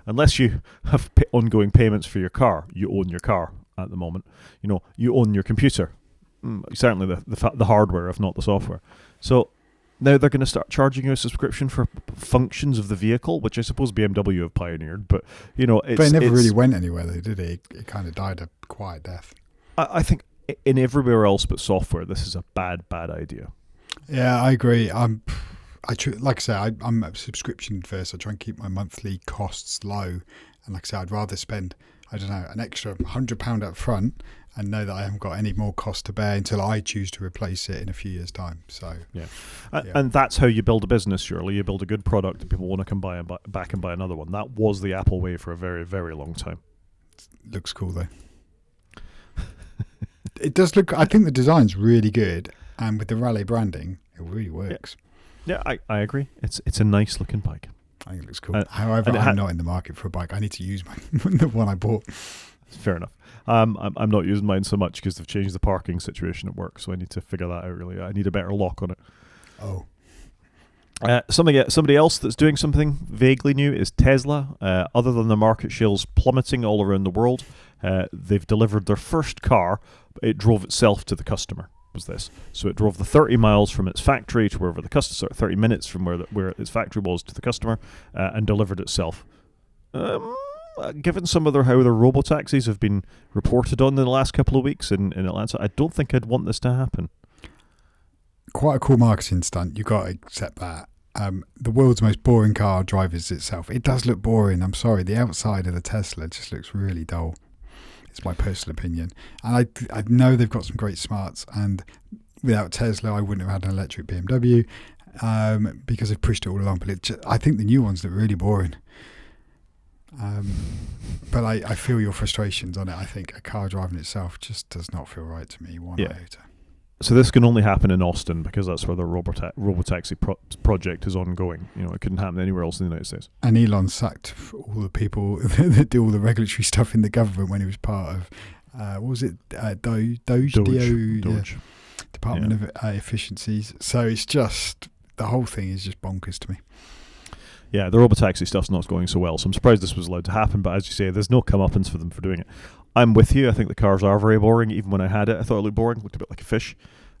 Unless you have ongoing payments for your car, you own your car at the moment. You own your computer. Certainly the hardware, if not the software. So now they're going to start charging you a subscription for functions of the vehicle, which I suppose BMW have pioneered. But but it never really went anywhere, though, did it? It kind of died a quiet death. I think in everywhere else but software, this is a bad idea. Yeah, I agree. Like I say, I'm a subscription first. I try and keep my monthly costs low, and like I say, I'd rather spend, I don't know, an extra £100 up front and know that I haven't got any more cost to bear until I choose to replace it in a few years' time. So yeah. And that's how you build a business. Surely you build a good product and people want to come back and buy another one. That was the Apple way for a very, very long time. Looks cool though. It does look. I think the design's really good, and with the Raleigh branding, it really works. Yeah, I agree. It's a nice looking bike. I think it looks cool. However, I'm not in the market for a bike. I need to use the one I bought. Fair enough. I'm not using mine so much because they've changed the parking situation at work, so I need to figure that out. Really, I need a better lock on it. Oh. Somebody else that's doing something vaguely new is Tesla. Other than the market shares plummeting all around the world, they've delivered their first car. It drove itself to the customer. Was this? So it drove the 30 miles from its factory to wherever the customer, 30 minutes from where its factory was to the customer, and delivered itself. Given how their robotaxis have been reported on in the last couple of weeks in Atlanta, I don't think I'd want this to happen. Quite a cool marketing stunt. You've got to accept that. The world's most boring car drives itself. It does look boring. I'm sorry. The outside of the Tesla just looks really dull. It's my personal opinion. And I know they've got some great smarts. And without Tesla, I wouldn't have had an electric BMW because they've pushed it all along. But I think the new ones look really boring. But I feel your frustrations on it. I think a car driving itself just does not feel right to me one iota. So this can only happen in Austin because that's where the robotaxi project is ongoing. It couldn't happen anywhere else in the United States. And Elon sacked all the people that do all the regulatory stuff in the government when he was part of, what was it, Doge. Department of Efficiencies. So it's just, the whole thing is just bonkers to me. Yeah, the robotaxi stuff's not going so well, so I'm surprised this was allowed to happen, but as you say, there's no comeuppance for them for doing it. I'm with you. I think the cars are very boring. Even when I had it, I thought it looked boring. It looked a bit like a fish.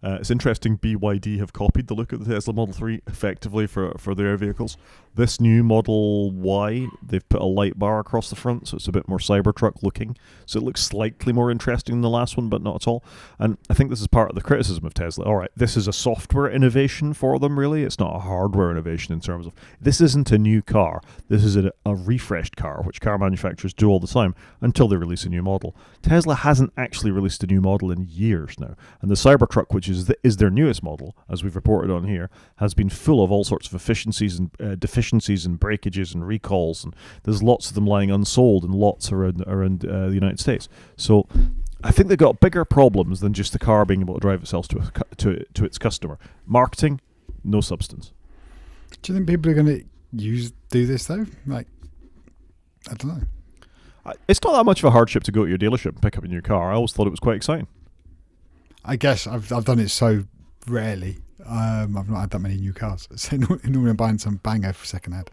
It's interesting BYD have copied the look of the Tesla Model 3 effectively for their vehicles. This new Model Y, they've put a light bar across the front, so it's a bit more Cybertruck looking. So it looks slightly more interesting than the last one, but not at all. And I think this is part of the criticism of Tesla. All right, this is a software innovation for them, really. It's not a hardware innovation in terms of, this isn't a new car. This is a refreshed car, which car manufacturers do all the time until they release a new model. Tesla hasn't actually released a new model in years now. And the Cybertruck, which is their newest model, as we've reported on here, has been full of all sorts of efficiencies and deficiencies and breakages and recalls, and there's lots of them lying unsold and lots around the United States. So I think they've got bigger problems than just the car being able to drive itself to its customer. Marketing, no substance. Do you think people are going to do this though? Like, I don't know. It's not that much of a hardship to go to your dealership and pick up a new car. I always thought it was quite exciting. I guess I've done it so rarely. I've not had that many new cars. So normally I'm buying some banger for second hand.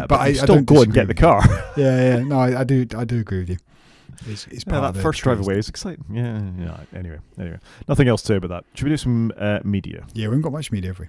But I still go and get the car. Yeah. No, I do agree with you. It's Yeah, part that of the first drive choice. away is exciting. Yeah. Anyway, nothing else to say about that. Should we do some media? Yeah, we haven't got much media, have we?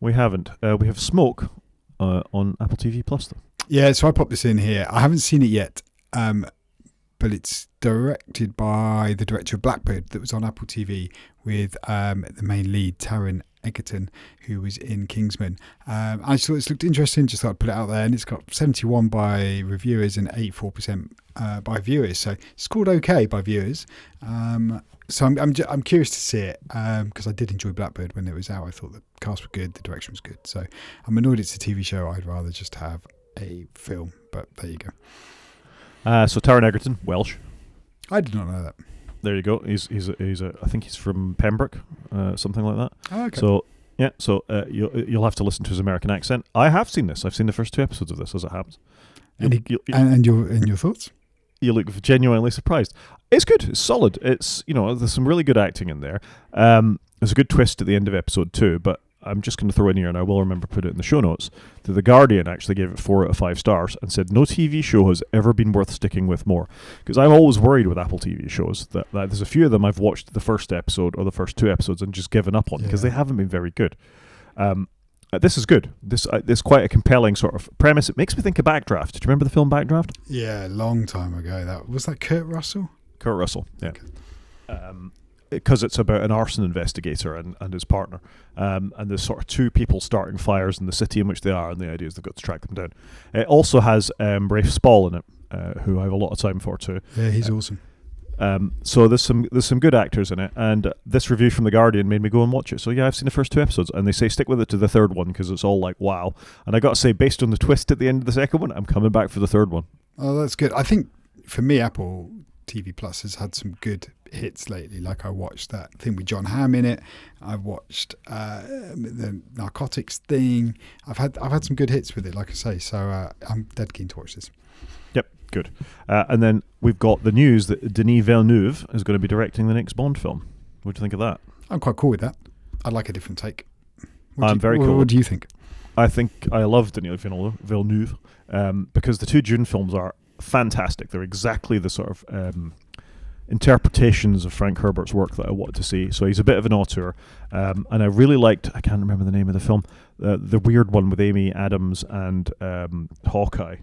We haven't. We have Smoke on Apple TV Plus, though. Yeah, so I popped this in here. I haven't seen it yet, but it's directed by the director of Blackbird that was on Apple TV with the main lead, Taron Egerton, who was in Kingsman. I just thought this looked interesting, just thought I'd put it out there, and it's got 71 by reviewers and 84% by viewers, so it's scored okay by viewers. So I'm curious to see it because I did enjoy Blackbird when it was out. I thought the cast was good, the direction was good. So I'm annoyed it's a TV show. I'd rather just have a film, but there you go. So Taron Egerton, Welsh. I did not know that. There you go. He's I think he's from Pembroke, something like that. Oh, okay. So yeah, you'll have to listen to his American accent. I have seen this. I've seen the first 2 episodes of this, as it happens. And your thoughts? You look genuinely surprised. It's good. It's solid. It's there's some really good acting in there. There's a good twist at the end of episode 2, but I'm just going to throw in here, and I will remember to put it in the show notes, that The Guardian actually gave it 4 out of 5 stars and said no TV show has ever been worth sticking with more. Because I'm always worried with Apple TV shows that there's a few of them I've watched the first episode or the first 2 episodes and just given up on because they haven't been very good. This is good. This quite a compelling sort of premise. It makes me think of Backdraft. Do you remember the film Backdraft? Yeah, a long time ago. Was that Kurt Russell? Kurt Russell, yeah. Okay. Because it's about an arson investigator and his partner. And there's sort of 2 people starting fires in the city in which they are, and the idea is they've got to track them down. It also has Rafe Spall in it, who I have a lot of time for too. Yeah, he's awesome. So there's some good actors in it, and this review from The Guardian made me go and watch it. So yeah, I've seen the first 2 episodes, and they say stick with it to the 3rd one because it's all like wow. And I got to say, based on the twist at the end of the 2nd one, I'm coming back for the 3rd one. Oh, that's good. I think for me, Apple TV Plus has had some good hits lately. Like I watched that thing with John Hamm in it. I watched the narcotics thing. I've had some good hits with it, like I say. So I'm dead keen to watch this. Yep, good. And then we've got the news that Denis Villeneuve is going to be directing the next Bond film. What do you think of that? I'm quite cool with that. I'd like a different take. Very cool. What do you think? I think I love Denis Villeneuve because the 2 Dune films are fantastic. They're exactly the sort of interpretations of Frank Herbert's work that I wanted to see. So he's a bit of an auteur, and I really liked, I can't remember the name of the film, the weird one with Amy Adams and Hawkeye.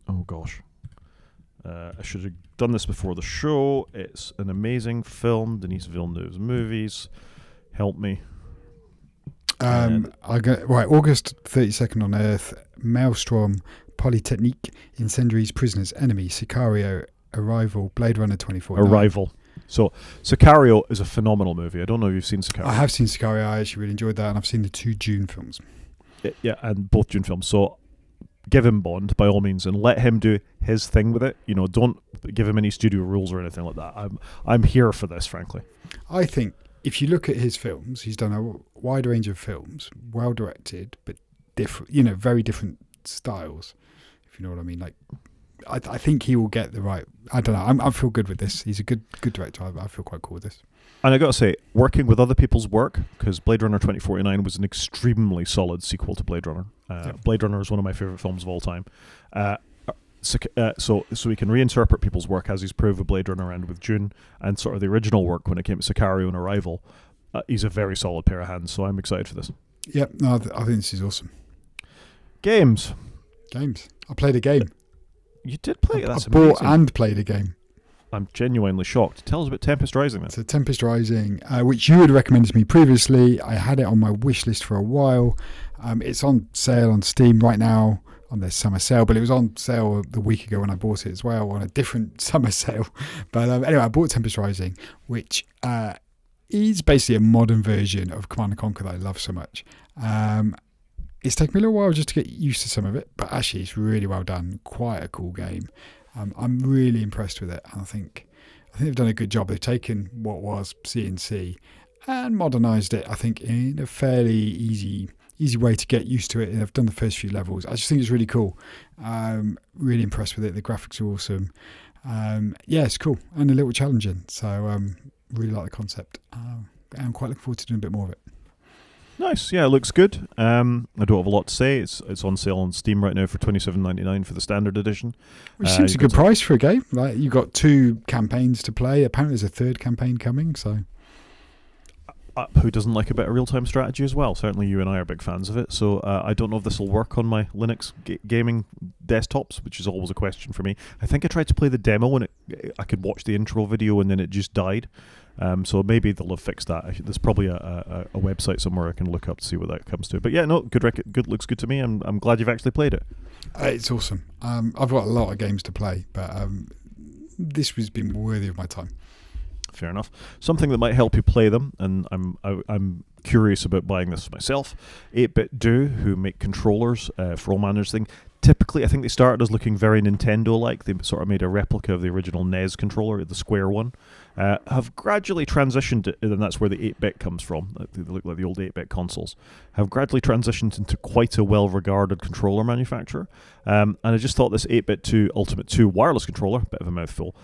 Oh gosh, I should have done this before the show. It's an amazing film. Denis Villeneuve's movies. Help me. August 32nd on Earth, Maelstrom, Polytechnique, Incendiaries, Prisoners, Enemy, Sicario, Arrival, Blade Runner 2049. Arrival. So Sicario is a phenomenal movie. I don't know if you've seen Sicario. I have seen Sicario. I actually really enjoyed that, and I've seen the 2 Dune films. Yeah, and both Dune films. So give him Bond by all means, and let him do his thing with it. Don't give him any studio rules or anything like that. I'm here for this, frankly. I think if you look at his films, he's done a wide range of films, well directed, but different. Very different styles. If you know what I mean, like. I think he will get the right. I don't know. I feel good with this. He's a good director. I feel quite cool with this. And I got to say, working with other people's work, because Blade Runner 2049 was an extremely solid sequel to Blade Runner. Blade Runner is one of my favorite films of all time. So we can reinterpret people's work as he's proved with Blade Runner and with Dune, and sort of the original work when it came to Sicario and Arrival. He's a very solid pair of hands. So I'm excited for this. Yep. No, I think this is awesome. Games. I played a game. You did play it. That's I bought amazing. and played a game. I'm genuinely shocked. Tell us about Tempest Rising then. So Tempest Rising, which you had recommended to me previously. I had it on my wish list for a while. It's on sale on Steam right now on their summer sale, but it was on sale the week ago when I bought it as well on a different summer sale. But anyway, I bought Tempest Rising, which is basically a modern version of Command & Conquer that I love so much. It's taken me a little while just to get used to some of it, but actually it's really well done. Quite a cool game. I'm really impressed with it. I think they've done a good job. They've taken what was C&C and modernised it, I think, in a fairly easy way to get used to it. And I've done the first few levels. I just think it's really cool. Really impressed with it. The graphics are awesome. It's cool and a little challenging. So really like the concept. I'm quite looking forward to doing a bit more of it. Nice. Yeah, it looks good. I don't have a lot to say. It's on sale on Steam right now for $27.99 for the standard edition. Which seems a you've good got to- price for a game. Like, you got 2 campaigns to play. Apparently there's a 3rd campaign coming, so Who doesn't like a bit of real-time strategy as well? Certainly you and I are big fans of it. So I don't know if this will work on my Linux gaming desktops, which is always a question for me. I think I tried to play the demo and I could watch the intro video and then it just died. So maybe they'll have fixed that. There's probably a website somewhere I can look up to see what that comes to. But yeah, no, good looks good to me. I'm glad you've actually played it. it's awesome. I've got a lot of games to play, but this has been worthy of my time. Fair enough. Something that might help you play them, and I'm curious about buying this myself. 8-Bit Do, who make controllers for all manners of things. Typically, I think they started as looking very Nintendo-like. They sort of made a replica of the original NES controller, the square one. Have gradually transitioned, and that's where the 8-bit comes from. They look like the old 8-bit consoles. Have gradually transitioned into quite a well-regarded controller manufacturer. And I just thought this 8-bit 2 Ultimate 2 wireless controller, bit of a mouthful,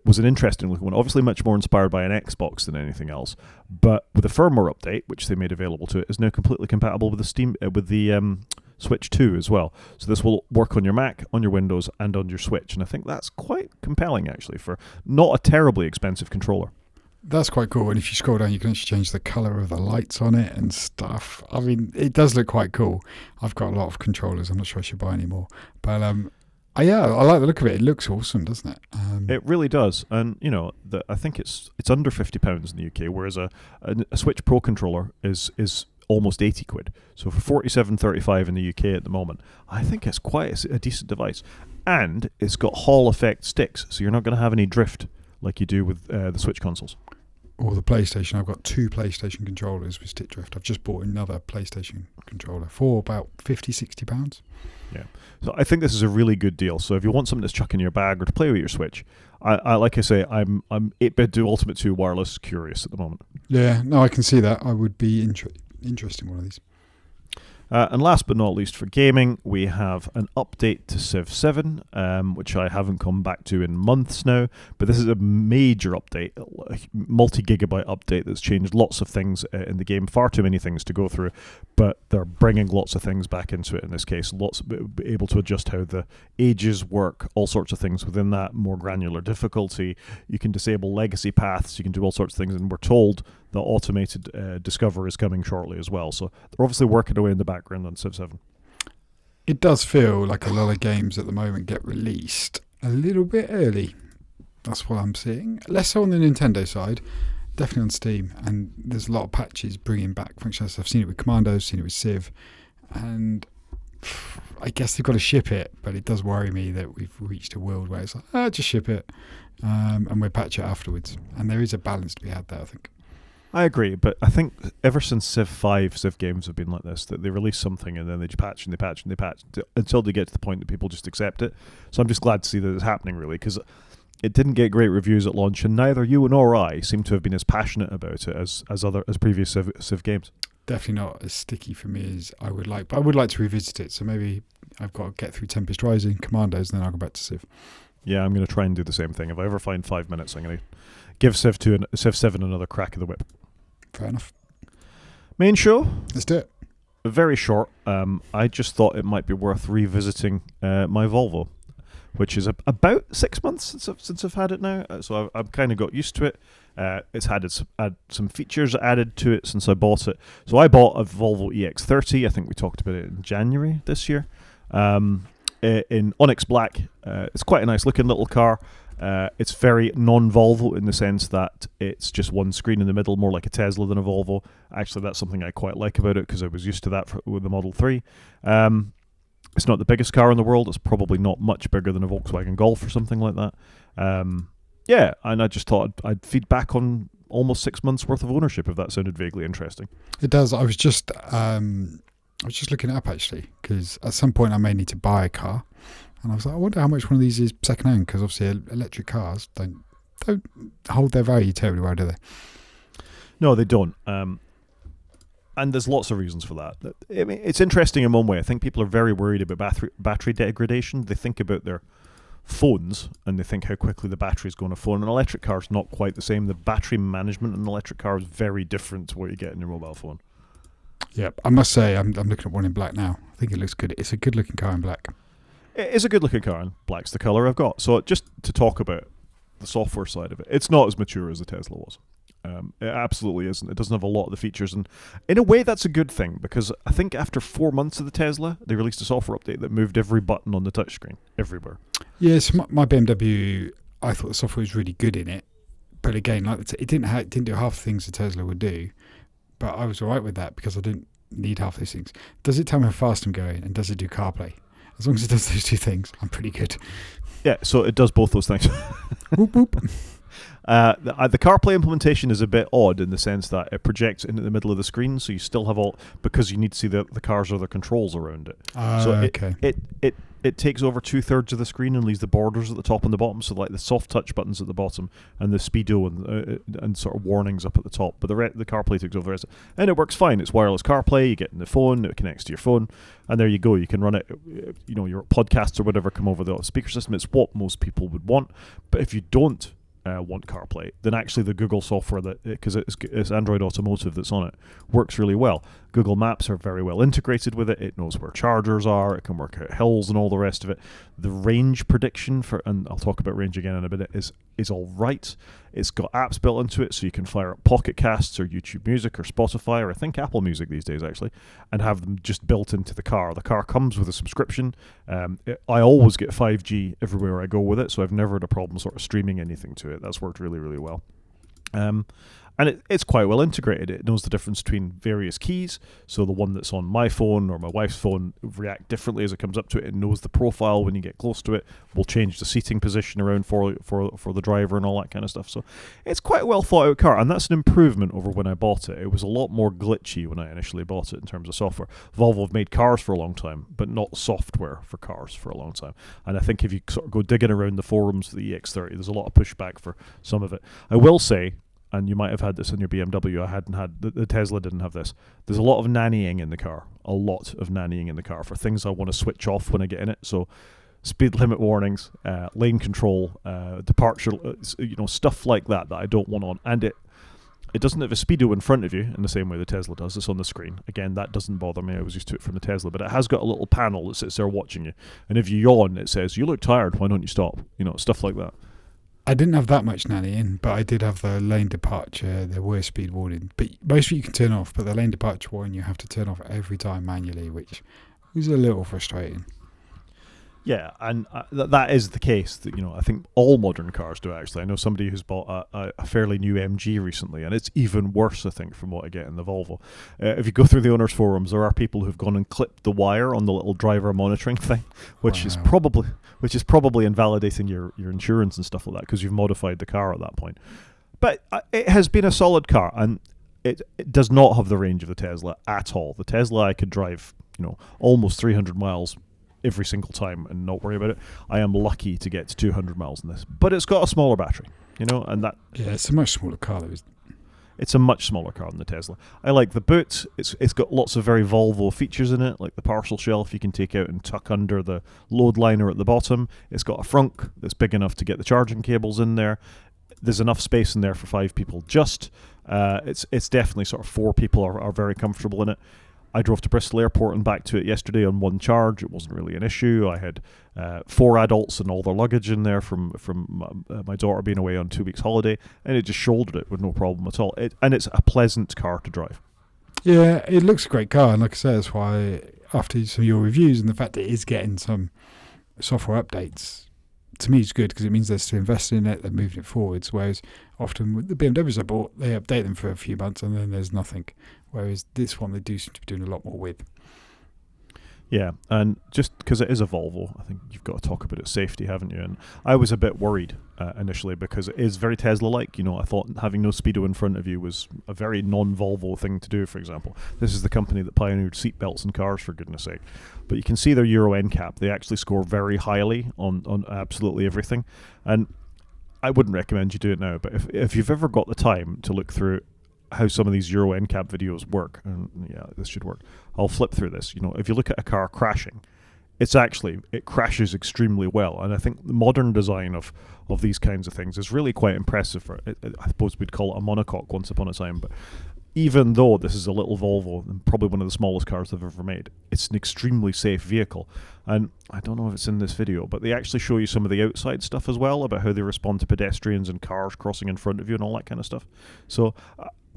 was an interesting looking one. Obviously much more inspired by an Xbox than anything else. But with a firmware update, which they made available to it, is now completely compatible with the Switch 2 as well. So this will work on your Mac, on your Windows, and on your Switch. And I think that's quite compelling, actually, for not a terribly expensive controller. That's quite cool. And if you scroll down, you can actually change the colour of the lights on it and stuff. I mean, it does look quite cool. I've got a lot of controllers. I'm not sure I should buy any more. But yeah, I like the look of it. It looks awesome, doesn't it? It really does. And, you know, I think it's under £50 in the UK, whereas a Switch Pro controller is almost 80 quid. So for 47.35 in the UK at the moment, I think it's quite a decent device. And it's got Hall effect sticks, so you're not going to have any drift like you do with the Switch consoles. Or the PlayStation. I've got 2 PlayStation controllers with stick drift. I've just bought another PlayStation controller for about £50-60. Yeah. So I think this is a really good deal. So if you want something to chuck in your bag or to play with your Switch, I like I say, I'm 8-bit Do Ultimate 2 wireless curious at the moment. Yeah, no, I can see that. I would be interested in one of these. And last but not least for gaming, we have an update to Civ 7, which I haven't come back to in months now, but this is a major update, a multi-gigabyte update that's changed lots of things in the game, far too many things to go through, but they're bringing lots of things back into it in this case, able to adjust how the ages work, all sorts of things within that, more granular difficulty. You can disable legacy paths, you can do all sorts of things, and we're told the automated Discover is coming shortly as well. So they're obviously working away in the background on Civ 7. It does feel like a lot of games at the moment get released a little bit early. That's what I'm seeing. Less so on the Nintendo side, definitely on Steam. And there's a lot of patches bringing back functionality. I've seen it with Commandos, seen it with Civ. And I guess they've got to ship it, but it does worry me that we've reached a world where it's like, just ship it. And we'll patch it afterwards. And there is a balance to be had there, I think. I agree, but I think ever since Civ 5, Civ games have been like this, that they release something and then they patch and they patch and they patch until they get to the point that people just accept it. So I'm just glad to see that it's happening, really, because it didn't get great reviews at launch, and neither you nor I seem to have been as passionate about it as previous Civ games. Definitely not as sticky for me as I would like, but I would like to revisit it. So maybe I've got to get through Tempest Rising, Commandos, and then I'll go back to Civ. Yeah, I'm going to try and do the same thing. If I ever find 5 minutes, I'm going to give Civ 7 another crack of the whip. Fair enough. Main show? Let's do it. Very short. I just thought it might be worth revisiting my Volvo, which is about 6 months since I've had it now. So I've kind of got used to it. It's had some features added to it since I bought it. So I bought a Volvo EX30. I think we talked about it in January this year. In Onyx Black. It's quite a nice looking little car. It's very non-Volvo in the sense that it's just one screen in the middle, more like a Tesla than a Volvo. Actually, that's something I quite like about it because I was used to that with the Model 3. It's not the biggest car in the world. It's probably not much bigger than a Volkswagen Golf or something like that. Yeah, and I just thought I'd feed back on almost 6 months worth of ownership if that sounded vaguely interesting. It does. I was just looking it up actually because at some point I may need to buy a car. And I was like, I wonder how much one of these is second-hand, because obviously electric cars don't hold their value terribly well, do they? No, they don't. And there's lots of reasons for that. I mean, it's interesting in one way. I think people are very worried about battery degradation. They think about their phones and they think how quickly the battery is going to phone. An electric car is not quite the same. The battery management in an electric car is very different to what you get in your mobile phone. Yeah, I must say, I'm looking at one in black now. I think it looks good. It's a good looking car in black. It is a good looking car, and black's the colour I've got. So just to talk about the software side of it, it's not as mature as the Tesla was. It absolutely isn't. It doesn't have a lot of the features, and in a way that's a good thing, because I think after 4 months of the Tesla, they released a software update that moved every button on the touchscreen everywhere. Yes, my BMW, I thought the software was really good in it, but again, like it didn't do half the things the Tesla would do, but I was alright with that because I didn't need half those things. Does it tell me how fast I'm going, and does it do CarPlay? As long as it does those two things, I'm pretty good. Yeah, so it does both those things. Whoop, whoop. The CarPlay implementation is a bit odd in the sense that it projects into the middle of the screen, so you still have because you need to see the cars or the controls around it. Okay. It takes over 2/3 of the screen and leaves the borders at the top and the bottom, so like the soft touch buttons at the bottom and the speedo and sort of warnings up at the top, but the CarPlay takes over the rest. And it works fine. It's wireless CarPlay. You get in the phone, it connects to your phone, and there you go. You can run it, your podcasts or whatever come over the speaker system. It's what most people would want. But if you don't want CarPlay, then actually the Google software, that because it's Android Automotive that's on it, works really well. Google Maps are very well integrated with it. It knows where chargers are. It can work out hills and all the rest of it. The range prediction and I'll talk about range again in a minute, is all right. It's got apps built into it, so you can fire up Pocket Casts or YouTube Music or Spotify, or I think Apple Music these days actually, and have them just built into the car. The car comes with a subscription. I always get 5G everywhere I go with it, so I've never had a problem sort of streaming anything to it. That's worked really, really well. And it's quite well integrated. It knows the difference between various keys. So the one that's on my phone or my wife's phone react differently as it comes up to it. It knows the profile when you get close to it. Will change the seating position around for the driver and all that kind of stuff. So it's quite a well thought out car, and that's an improvement over when I bought it. It was a lot more glitchy when I initially bought it in terms of software. Volvo have made cars for a long time, but not software for cars for a long time. And I think if you sort of go digging around the forums for the EX30, there's a lot of pushback for some of it. I will say, and you might have had this in your BMW, I hadn't had, the Tesla didn't have this. There's a lot of nannying in the car. A lot of nannying in the car for things I want to switch off when I get in it. So speed limit warnings, lane control, departure, stuff like that I don't want on. And it doesn't have a speedo in front of you in the same way the Tesla does. It's on the screen. Again, that doesn't bother me. I was used to it from the Tesla. But it has got a little panel that sits there watching you. And if you yawn, it says, "You look tired, why don't you stop?" Stuff like that. I didn't have that much nannying, but I did have the lane departure, there were speed warning. But most of it you can turn off, but the lane departure warning you have to turn off every time manually, which was a little frustrating. Yeah, and that is the case. That I think all modern cars do actually. I know somebody who's bought a fairly new MG recently, and it's even worse, I think, from what I get in the Volvo. If you go through the owners' forums, there are people who've gone and clipped the wire on the little driver monitoring thing, which is probably invalidating your insurance and stuff like that because you've modified the car at that point. But it has been a solid car, and it does not have the range of the Tesla at all. The Tesla I could drive, almost 300 miles every single time and not worry about it. I am lucky to get to 200 miles in this, but it's got a smaller battery, and that. Yeah, it's a much smaller car though. It's a much smaller car than the Tesla. I like the boot. It's got lots of very Volvo features in it, like the parcel shelf you can take out and tuck under the load liner at the bottom. It's got a frunk that's big enough to get the charging cables in there. There's enough space in there for 5 people. It's definitely sort of 4 people are very comfortable in it. I drove to Bristol Airport and back to it yesterday on one charge. It wasn't really an issue. I had 4 adults and all their luggage in there from my daughter being away on 2 weeks holiday, and it just shouldered it with no problem at all. And it's a pleasant car to drive. Yeah, it looks a great car, and like I say, that's why after some of your reviews and the fact that it is getting some software updates, to me it's good because it means they're still investing in it, they're moving it forwards, whereas often with the BMWs I bought, they update them for a few months and then there's nothing, whereas this one they do seem to be doing a lot more with. Yeah, and just because it is a Volvo, I think you've got to talk about its safety, haven't you? And I was a bit worried initially because it is very Tesla-like. I thought having no speedo in front of you was a very non-Volvo thing to do, for example. This is the company that pioneered seatbelts in cars, for goodness sake. But you can see their Euro NCAP. They actually score very highly on absolutely everything. And I wouldn't recommend you do it now, but if you've ever got the time to look through how some of these Euro NCAP videos work, and yeah, this should work. I'll flip through this. If you look at a car crashing, it crashes extremely well, and I think the modern design of these kinds of things is really quite impressive. I suppose we'd call it a monocoque once upon a time, but even though this is a little Volvo and probably one of the smallest cars they've ever made, it's an extremely safe vehicle. And I don't know if it's in this video, but they actually show you some of the outside stuff as well, about how they respond to pedestrians and cars crossing in front of you and all that kind of stuff. So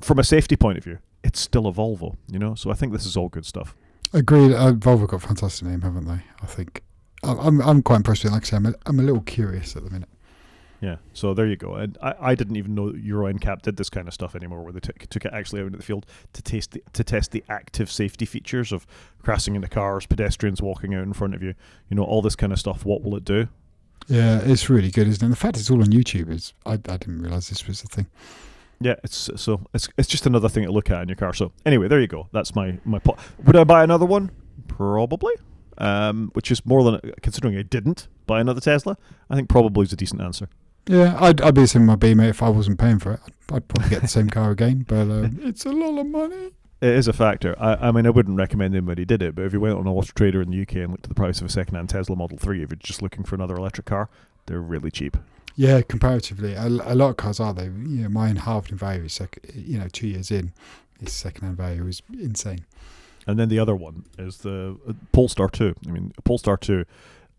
from a safety point of view, it's still a Volvo, so I think this is all good stuff. Agreed. Volvo got a fantastic name, haven't they? I think I'm quite impressed with it. Like I say, I'm a little curious at the minute. Yeah, so there you go. And I didn't even know Euro NCAP did this kind of stuff anymore, where they took it actually out into the field to test the active safety features of crashing into cars, pedestrians walking out in front of you, all this kind of stuff. What will it do? Yeah, it's really good, isn't it? And the fact it's all on YouTube is I didn't realise this was a thing. Yeah, it's just another thing to look at in your car. So anyway, there you go. That's my pot. Would I buy another one? Probably. Which is more than, considering I didn't buy another Tesla, I think probably is a decent answer. Yeah, I'd be the same with my Beamer if I wasn't paying for it. I'd probably get the same car again, but it's a lot of money. It is a factor. I mean, I wouldn't recommend anybody did it, but if you went on Auto Trader in the UK and looked at the price of a second-hand Tesla Model 3, if you're just looking for another electric car, they're really cheap. Yeah, comparatively, a lot of cars are. They, mine halved in value. 2 years in, its second-hand value is insane. And then the other one is the Polestar 2. I mean, Polestar 2,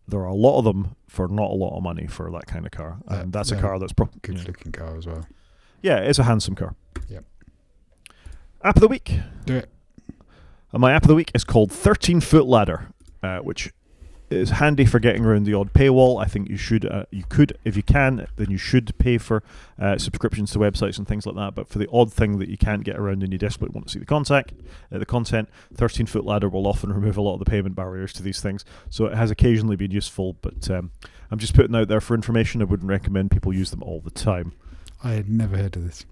there are a lot of them for not a lot of money for that kind of car. And that's a car that's good-looking car as well. Yeah, it's a handsome car. Yep. App of the week. Do it. And my app of the week is called 13-Foot Ladder, which is handy for getting around the odd paywall. I think you could, if you can, then you should pay for subscriptions to websites and things like that. But for the odd thing that you can't get around and you desperately want to see the content, 13-Foot Ladder will often remove a lot of the payment barriers to these things. So it has occasionally been useful, but I'm just putting out there for information. I wouldn't recommend people use them all the time. I had never heard of this.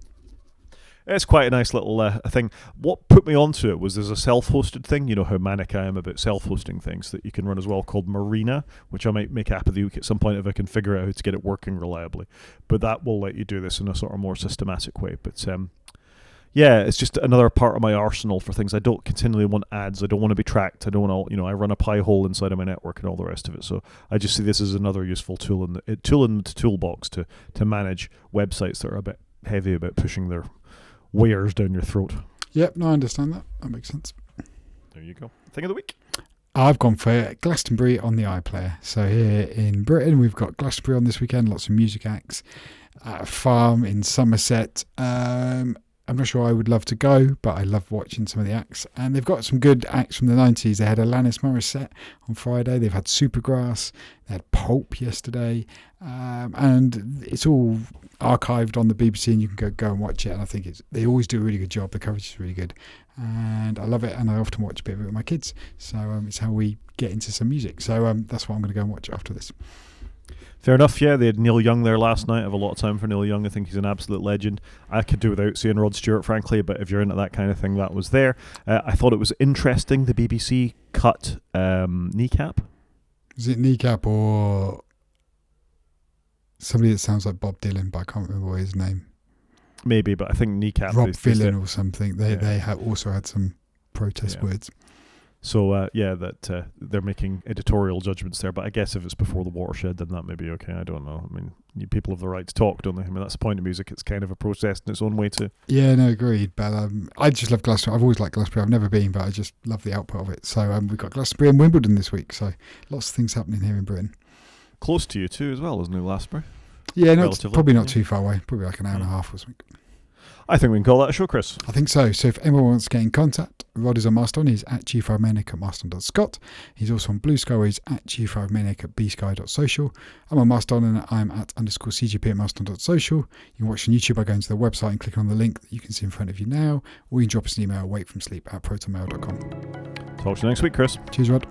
It's quite a nice little thing. What put me onto it was there's a self-hosted thing. You know how manic I am about self-hosting things that you can run as well, called Marina, which I might make app of the week at some point if I can figure out how to get it working reliably. But that will let you do this in a sort of more systematic way. But yeah, it's just another part of my arsenal for things. I don't continually want ads. I don't want to be tracked. I don't want to, I run a pie hole inside of my network and all the rest of it. So I just see this as another useful tool in the toolbox to manage websites that are a bit heavy about pushing their wares down your throat. Yep, no, I understand that. That makes sense. There you go. Thing of the week. I've gone for Glastonbury on the iPlayer. So here in Britain, we've got Glastonbury on this weekend. Lots of music acts at a farm in Somerset. I'm not sure I would love to go, but I love watching some of the acts. And they've got some good acts from the 90s. They had Alanis Morissette on Friday. They've had Supergrass. They had Pulp yesterday. And it's all archived on the BBC, and you can go and watch it. And I think they always do a really good job. The coverage is really good. And I love it. And I often watch a bit of it with my kids. So it's how we get into some music. So that's what I'm going to go and watch after this. Fair enough, yeah. They had Neil Young there last night. I have a lot of time for Neil Young. I think he's an absolute legend. I could do without seeing Rod Stewart, frankly, but if you're into that kind of thing, that was there. I thought it was interesting, the BBC cut Kneecap. Is it Kneecap or somebody that sounds like Bob Dylan, but I can't remember his name. Maybe, but I think Kneecap. Rob Villain or something. They also had some protest words. So, they're making editorial judgments there. But I guess if it's before the watershed, then that may be okay. I don't know. I mean, people have the right to talk, don't they? I mean, that's the point of music. It's kind of a process in its own way too. Yeah, no, agreed. But I just love Glastonbury. I've always liked Glastonbury. I've never been, but I just love the output of it. So we've got Glastonbury and Wimbledon this week. So lots of things happening here in Britain. Close to you too as well, isn't it, Glastonbury? Yeah, probably not too far away. Probably like an hour and a half or something. I think we can call that a show, Chris. I think so. So if anyone wants to get in contact, Rod is on Mastodon. He's at g5manic at mastodon.scot. He's also on Blue Sky, where he's at g5manic at bsky.social. I'm on Mastodon, and I'm at _CGP at mastodon.social. You can watch on YouTube by going to the website and clicking on the link that you can see in front of you now, or you can drop us an email, wakefromsleep@protonmail.com. Talk to you next week, Chris. Cheers, Rod.